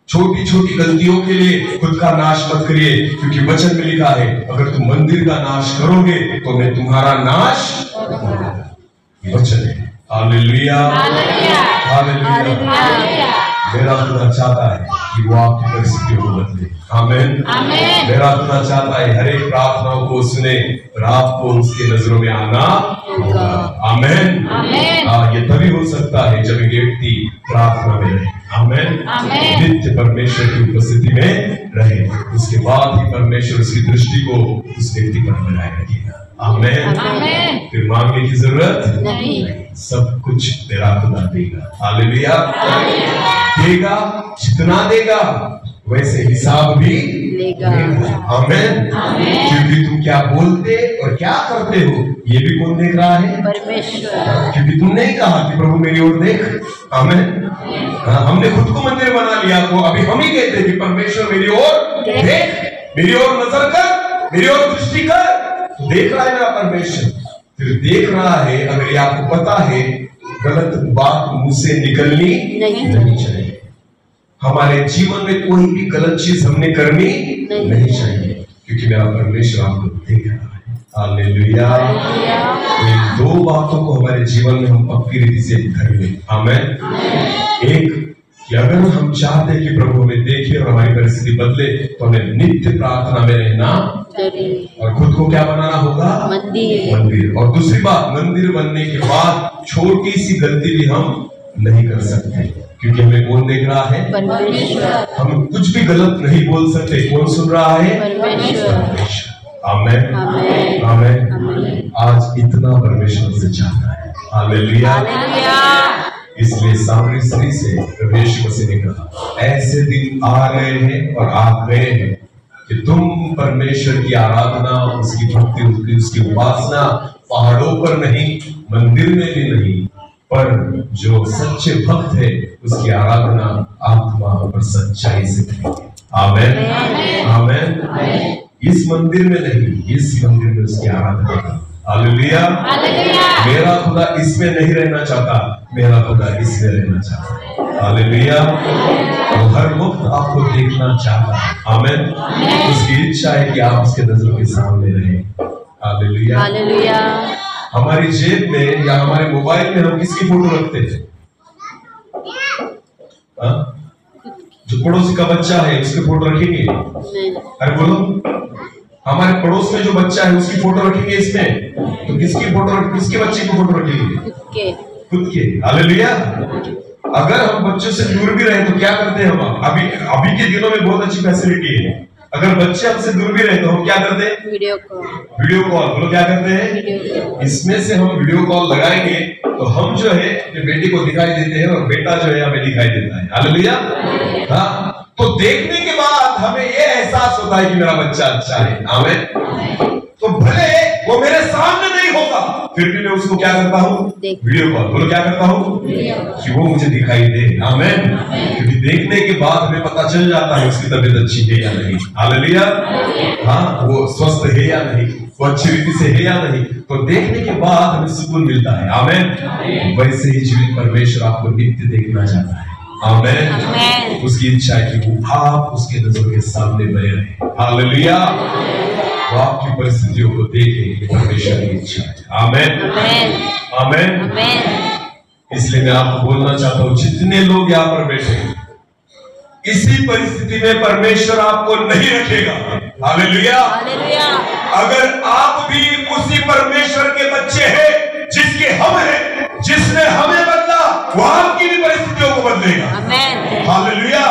छोटी छोटी गलतियों के लिए खुद का नाश मत करिए, क्योंकि वचन में लिखा है, अगर तुम मंदिर का नाश करोगे तो मैं तुम्हारा नाश करूंगा। वचन है। Hallelujah, hallelujah. मेरा खुदा चाहता है कि वो आपकी परिस्थितियों को बदले। आमेन, आमेन। मेरा खुदा चाहता है हर एक प्रार्थनाओं को सुने और आपको उसकी नजरों में आना होगा। आमेन, आमेन। ये तभी हो सकता है जब एक व्यक्ति प्रार्थना में रहे। आमेन, आमेन। नित्य परमेश्वर की उपस्थिति में रहे, उसके बाद ही परमेश्वर उसकी दृष्टि को उस व्यक्ति पर बनाए रखेगा। आमेन, आमेन। फिर मांगने की जरूरत नहीं, सब कुछ तेरा खुदा देगा। हालेलुया। देगा, जितना देगा वैसे हिसाब भी लेगा। आमेन, आमेन। क्योंकि तुम क्या बोलते और क्या करते हो ये भी कौन देख रहा है? परमेश्वर। क्योंकि तुमने ही कहा कि प्रभु मेरी ओर देख। आमेन। हमने खुद को मंदिर बना लिया तो अभी हम ही कहते कि परमेश्वर मेरी ओर देख, मेरी ओर नजर कर, मेरी ओर दृष्टि कर। तो देख रहा है मेरा परमेश्वर, फिर देख रहा है। अगर ये आपको पता है, गलत बात मुंह से निकलनी नहीं चाहिए। हमारे जीवन में कोई भी गलत चीज हमने करनी नहीं चाहिए, क्योंकि मेरा परमेश्वर आपको देख रहा है। हालेलुया। तो 2 बातों को हमारे जीवन में हम पक्की रीति से करेंगे। आमेन। एक कि अगर हम चाहते हैं कि प्रभु हमें देखे और हमारी परिस्थिति बदले, तो हमें नित्य प्रार्थना में रहना और खुद को क्या बनाना होगा? मंदिर। और दूसरी बात, मंदिर बनने के बाद छोटी सी गलती भी हम नहीं कर सकते, क्योंकि हमें कौन देख रहा है? परमेश्वर। हम कुछ भी गलत नहीं बोल सकते। कौन सुन रहा है? परमेश्वर। आमेन आमेन। आज इतना परमेश्वर से चाहता है। हालेलुया। इसलिए सामरी स्त्री से प्रभु यीशु मसीह ने कहा, ऐसे दिन आ रहे हैं और आ गए हैं कि तुम परमेश्वर की आराधना, उसकी भक्ति, उसकी उपासना पहाड़ों पर नहीं, मंदिर में भी नहीं, पर जो सच्चे भक्त है उसकी आराधना आत्मा और सच्चाई से करेंगे। आमेन आमेन। इस मंदिर में नहीं, इस मंदिर में उसकी आराधना करो। हालेलुया। मेरा खुदा इसमें नहीं रहना चाहता, मेरा खुदा इसमें रहना चाहता है। हालेलुया। वो हर वक्त आपको देखना चाहता है। आमेन। उसकी इच्छा है कि आप उसके नजरों के सामने रहें। Hallelujah hallelujah. हमारी जेब में या हमारे मोबाइल में हम किसकी फोटो रखते हैं? जो पड़ोसी का बच्चा है उसकी फोटो रखेंगे? अरे बोलो, हमारे पड़ोस में जो बच्चा है उसकी फोटो रखेंगे इसमें? तो किसकी फोटो, किसके बच्चे की फोटो रखेंगे? खुद के। हालेलुया। अगर हम बच्चों से दूर भी रहे तो क्या करते हैं हम? अभी के दिनों में बहुत अच्छी फैसिलिटी है। अगर बच्चे हमसे दूर भी रहे तो हम क्या करते हैं? Video call. बोलो क्या करते हैं? इसमें से हम वीडियो कॉल लगाएंगे तो हम जो है अपने बेटे को दिखाई देते हैं और बेटा जो है हमें दिखाई देता है। हालेलुया। हाँ, तो देखने के बाद हमें ये एहसास होता है कि मेरा बच्चा अच्छा है। आमीन। तो भले वो मेरे सामने नहीं होता, फिर भी मैं उसको क्या करता हूँ? Video call. बोलो क्या करता हूँ? कि वो मुझे दिखाई दे। आमीन। क्योंकि देखने के बाद हमें पता चल जाता है उसकी तबीयत अच्छी है या नहीं। हालेलुया। हाँ, वो स्वस्थ है या नहीं, वो अच्छी रीति से है या नहीं, तो देखने के बाद हमें सुकून मिलता है। आमीन। वैसे ही जीवित परमेश्वर आपको नित्य देखना चाहता है। आमीन। उसकी इच्छा है कि वो आप उसके नजरों के सामने बने रहे। हालेलुया। वो आपकी परिस्थितियों को देखे, ये परमेश्वर की इच्छा है। आमीन आमीन। इसलिए मैं आपको बोलना चाहता हूँ, जितने लोग यहाँ पर बैठे हैं, इसी परिस्थिति में परमेश्वर आपको नहीं रखेगा। हालेलुया। अगर आप भी उसी परमेश्वर के बच्चे हैं जिसके हम हैं, जिसने हमें बदला, वो आपकी भी परिस्थितियों को बदलेगा। हालेलुया।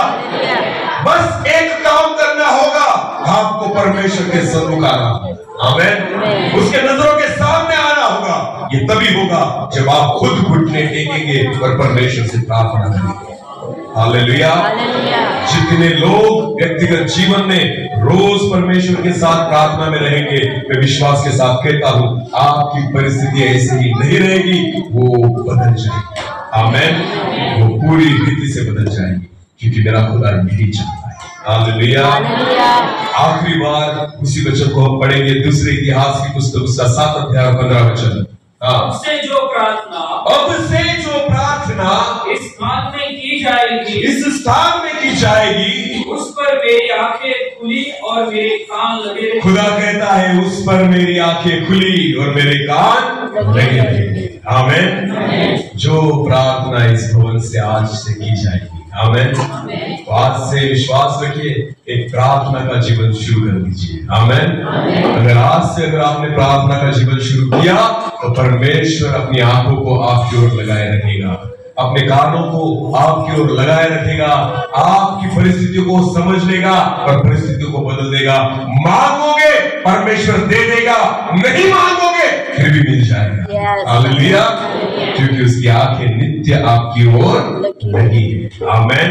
बस एक काम करना होगा, आपको परमेश्वर के सम्मुख आना। आमीन। उसके नजरों के सामने आना होगा। ये तभी होगा जब आप खुद घुटने टेकेंगे और परमेश्वर से प्रार्थना करेंगे। हालेलुया। जितने लोग व्यक्तिगत जीवन में रोज परमेश्वर के साथ प्रार्थना में रहेंगे, मैं विश्वास के साथ कहता हूं, आपकी परिस्थिति ऐसे ही नहीं रहेगी, वो बदल जाएगी। आमीन। वो पूरी रीति से बदल जाएगी, क्योंकि मेरा खुदा यही चाहता है। हालेलुया। आखिरी बार उसी वचन को हम पढ़ेंगे, दूसरे इतिहास की पुस्तक उसका 7 अध्याय 15 वचन। अब से जो प्रार्थना इस स्थान में की जाएगी, उस पर मेरी आंखें खुली और मेरे कान लगे रहे। खुदा कहता है, उस पर मेरी आंखें खुली और मेरे कान लगे रहे। आमीन। जो प्रार्थना इस भवन से आज से की जाएगी। आमीन। तो आज से विश्वास रखिए, एक प्रार्थना का जीवन शुरू कर दीजिए। आमीन। अगर आज से आपने प्रार्थना का जीवन शुरू किया तो परमेश्वर अपनी आंखों को आपकी ओर लगाए रखेगा, अपने कानों को आपकी ओर लगाए रखेगा, आपकी परिस्थितियों को समझ लेगा और परिस्थितियों को बदल देगा। मांगोगे परमेश्वर दे देगा, नहीं मांगोगे फिर भी मिल जाएगा। हालेलुया। क्योंकि उसकी आंखें नित्य आपकी ओर लगी है। आमीन।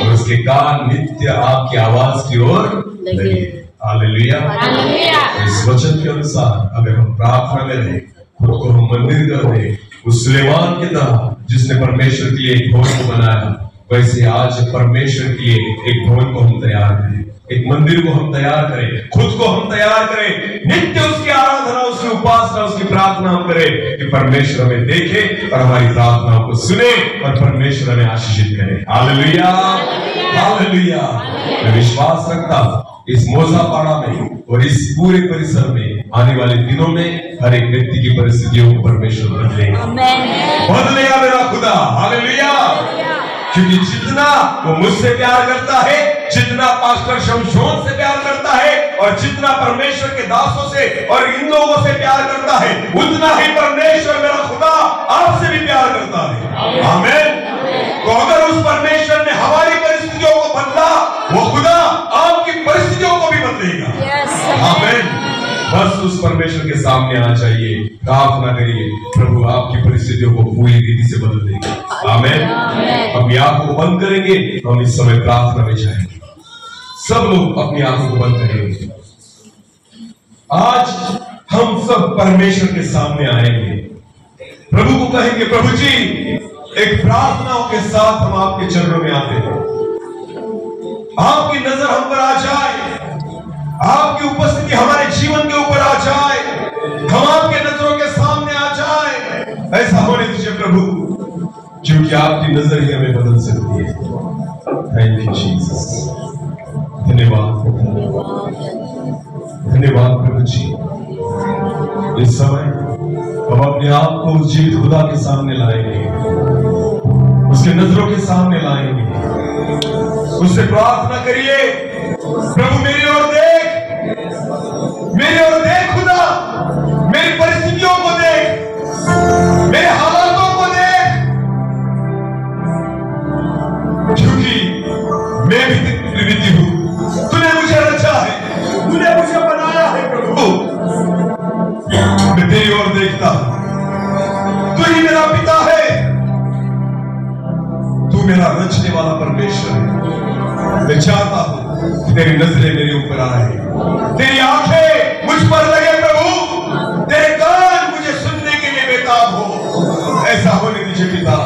और उसके कान नित्य आपकी आवाज की ओर लगे हैं। हालेलुया। इस वचन के अनुसार अगर हम प्रार्थना में रहे, खुद को हम मंदिर कर दे, उस सुलेमान की तरह जिसने परमेश्वर के लिए एक भवन को बनाया, वैसे आज परमेश्वर के लिए एक भवन को हम तैयार करें, एक मंदिर को हम तैयार करें, खुद को हम तैयार करें, नित्य उसकी आराधना, उसकी उपासना, उसकी प्रार्थना हम करें कि परमेश्वर हमें देखे और हमारी प्रार्थनाओं को सुने और परमेश्वर हमें आशीषित करे। Hallelujah hallelujah. मैं विश्वास रखता हूं इस मोजापाड़ा में और इस पूरे परिसर में आने वाले दिनों में हर एक व्यक्ति की परिस्थितियों को परमेश्वर बदलेगा। बदलेगा मेरा खुदा। हालेलुया। क्योंकि जितना वो मुझसे प्यार करता है, जितना पास्टर शमशोन से प्यार करता है और जितना परमेश्वर के दासों से और इन लोगों से प्यार करता है, उतना ही परमेश्वर मेरा खुदा आपसे भी प्यार करता है। आमीन। तो अगर उस परमेश्वर ने हमारी परिस्थितियों को बदला, वो खुदा आपकी परिस्थितियों को भी बदलेगा। आमीन। बस उस परमेश्वर के सामने आ जाइए, प्रार्थना करिए, प्रभु आपकी परिस्थितियों को पूरी रीति से बदल देंगे। आमीन। अपनी आंखों को बंद करेंगे, हम इस समय प्रार्थना में जाएंगे। सब लोग अपनी आंखों को बंद करेंगे। आज हम सब परमेश्वर के सामने आएंगे, प्रभु को कहेंगे, प्रभु जी एक प्रार्थनाओं के साथ हम आपके चरणों में आते हैं। आपकी नजर हम पर आ जाए, आपकी उपस्थिति हमारे जीवन के ऊपर आ जाए, हम आपके नजरों के सामने आ जाए। ऐसा होने दीजिए प्रभु, क्योंकि आपकी नजर ही हमें बदल सकती है। Thank you Jesus. धन्यवाद, धन्यवाद प्रभु जी। इस समय हम अपने आप को उस जीवित खुदा के सामने लाएंगे, उसके नजरों के सामने लाएंगे, उससे प्रार्थना करिए, प्रभु मेरी ओर देख, मेरी ओर देख खुदा, मेरी परिस्थितियों को देख, मेरे हालातों को देख, क्योंकि मैं भी तेरी हूं। तूने मुझे रचा है, तूने मुझे बनाया है प्रभु। मैं तेरी ओर देखता हूं, तू ही मेरा पिता है, तू मेरा रचने वाला परमेश्वर है। मैं चाहता हूं कि तेरी नजरें मेरे ऊपर आए, तेरी आंखें मुझ पर लगे प्रभु, तेरे कान मुझे सुनने के लिए बेताब हो। ऐसा होने दीजिए पिता।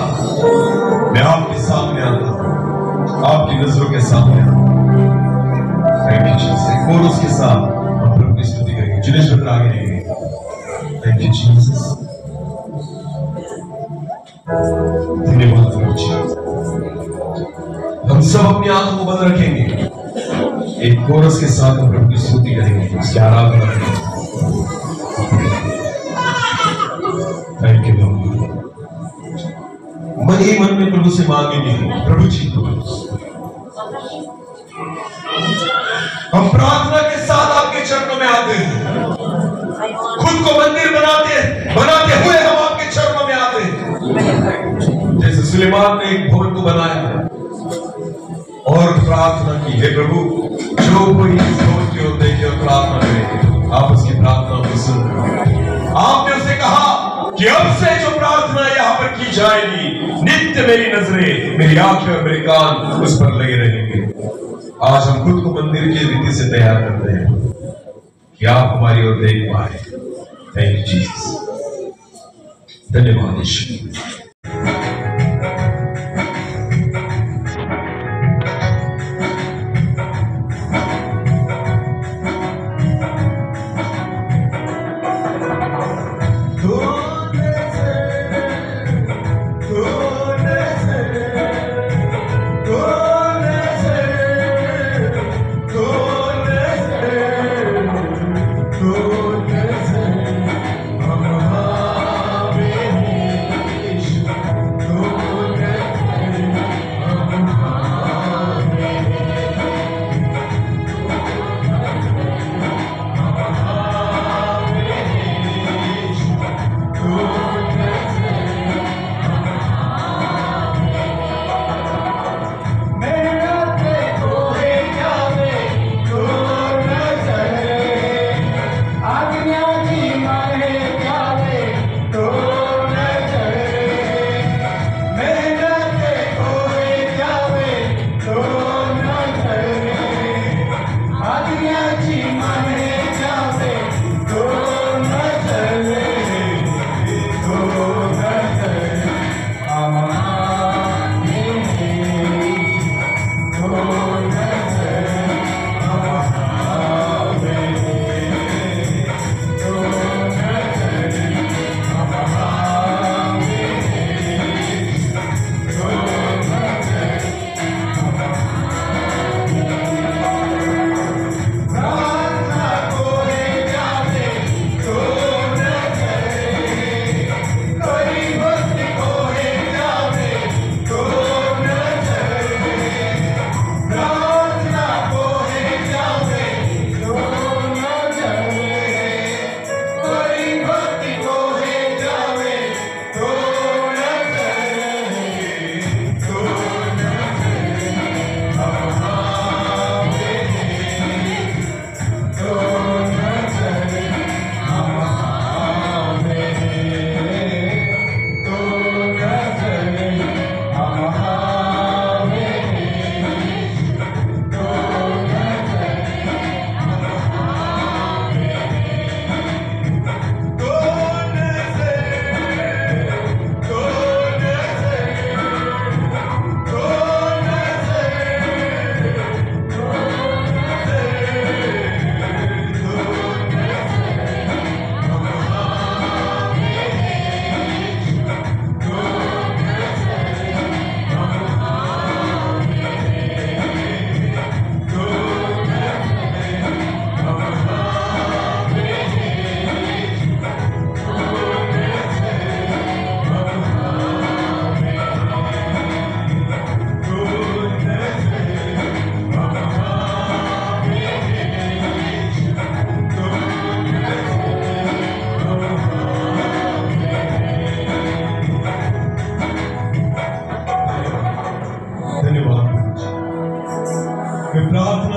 मैं आपके सामने आता हूं, आपकी नजरों के सामने आता हूं। Thank you Jesus. एक और उसके साथ हम प्रभु की स्तुति करेंगे। जिनेश भद्र आगे आएंगे। Thank you Jesus. धन्यवाद प्रभु जी। हम सब अपनी आंखों को बंद रखेंगे, एक कोरस के साथ हम प्रभु की स्तुति करेंगे, उसकी आराधना करेंगे। Thank you Lord. मन ही मन में प्रभु से मांगेंगे, प्रभु जी हम प्रार्थना के साथ आपके चरणों में आते हैं, खुद को मंदिर बनाते हुए हम आपके चरणों में आते हैं। जैसे सुलेमान ने एक भवन को बनाया और प्रार्थना की है, प्रभु जो कोई इस भवन की ओर देखे और प्रार्थना करे, आप उसकी प्रार्थना को सुन। आपने उसे कहा कि अब से जो प्रार्थना यहाँ पर की जाएगी, नित्य मेरी नजरें, मेरी आंखें और मेरे कान उस पर लगे रहेंगे। आज हम खुद को मंदिर की रीति से तैयार करते हैं कि आप हमारी ओर देख पाए। Thank you Jesus. धन्यवाद यीशु।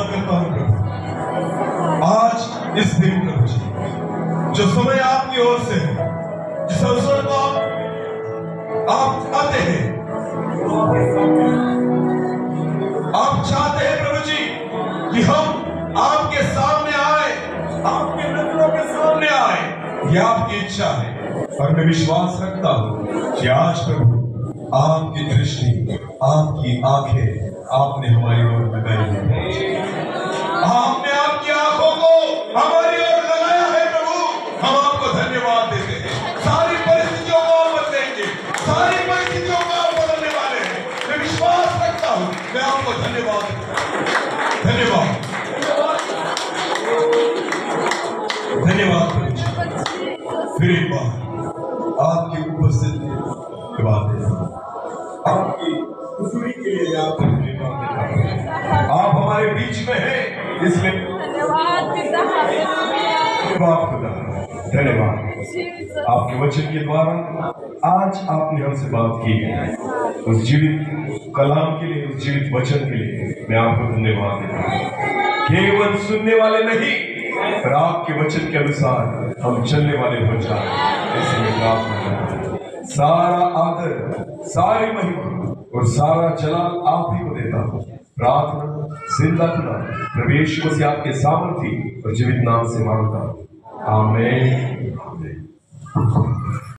प्रार्थना करता हूँ प्रभु, आज इस दिन प्रभु जी जो समय आपकी ओर से है, जिस अवसर को आप आते हैं, आप चाहते हैं प्रभु जी कि हम आपके सामने आए, आपके नजरों के सामने आए, यह आपकी इच्छा है। और मैं विश्वास रखता हूं कि आज प्रभु आपकी दृष्टि, आपकी आंखें आपने हमारी ओर लगाई है। आपने आपकी आंखों को हमारी ओर लगाया है प्रभु, हम आपको धन्यवाद देते हैं। सारी परिस्थितियों को आप बदलेंगे, सारी परिस्थितियों को आप बदलने वाले हैं। मैं विश्वास रखता हूं, मैं आपको धन्यवाद देता हूं। धन्यवाद धन्यवाद प्रभु जी। फिर एक बार आपकी उपस्थिति के बाद आपकी हुजूरी के लिए आपको धन्यवाद देता हूं। आप हमारे बीच में हैं, इसलिए धन्यवाद खुदा, धन्यवाद। आपके वचन के द्वारा आज आपने हमसे बात की है, उस जीवित कलाम के लिए, उस जीवित वचन के लिए मैं आपको धन्यवाद देता हूं। केवल सुनने वाले नहीं, पर आपके वचन के अनुसार हम चलने वाले हो जाए, इसलिए प्रार्थना करता हूं। सारा आदर, सारी महिमा और सारा जलाल आप ही को देता हूं। प्रार्थना जिंदा खुदा प्रभु यीशु मसीह आपके सामर्थी और जीवित नाम से मांगता हूं, आमीन।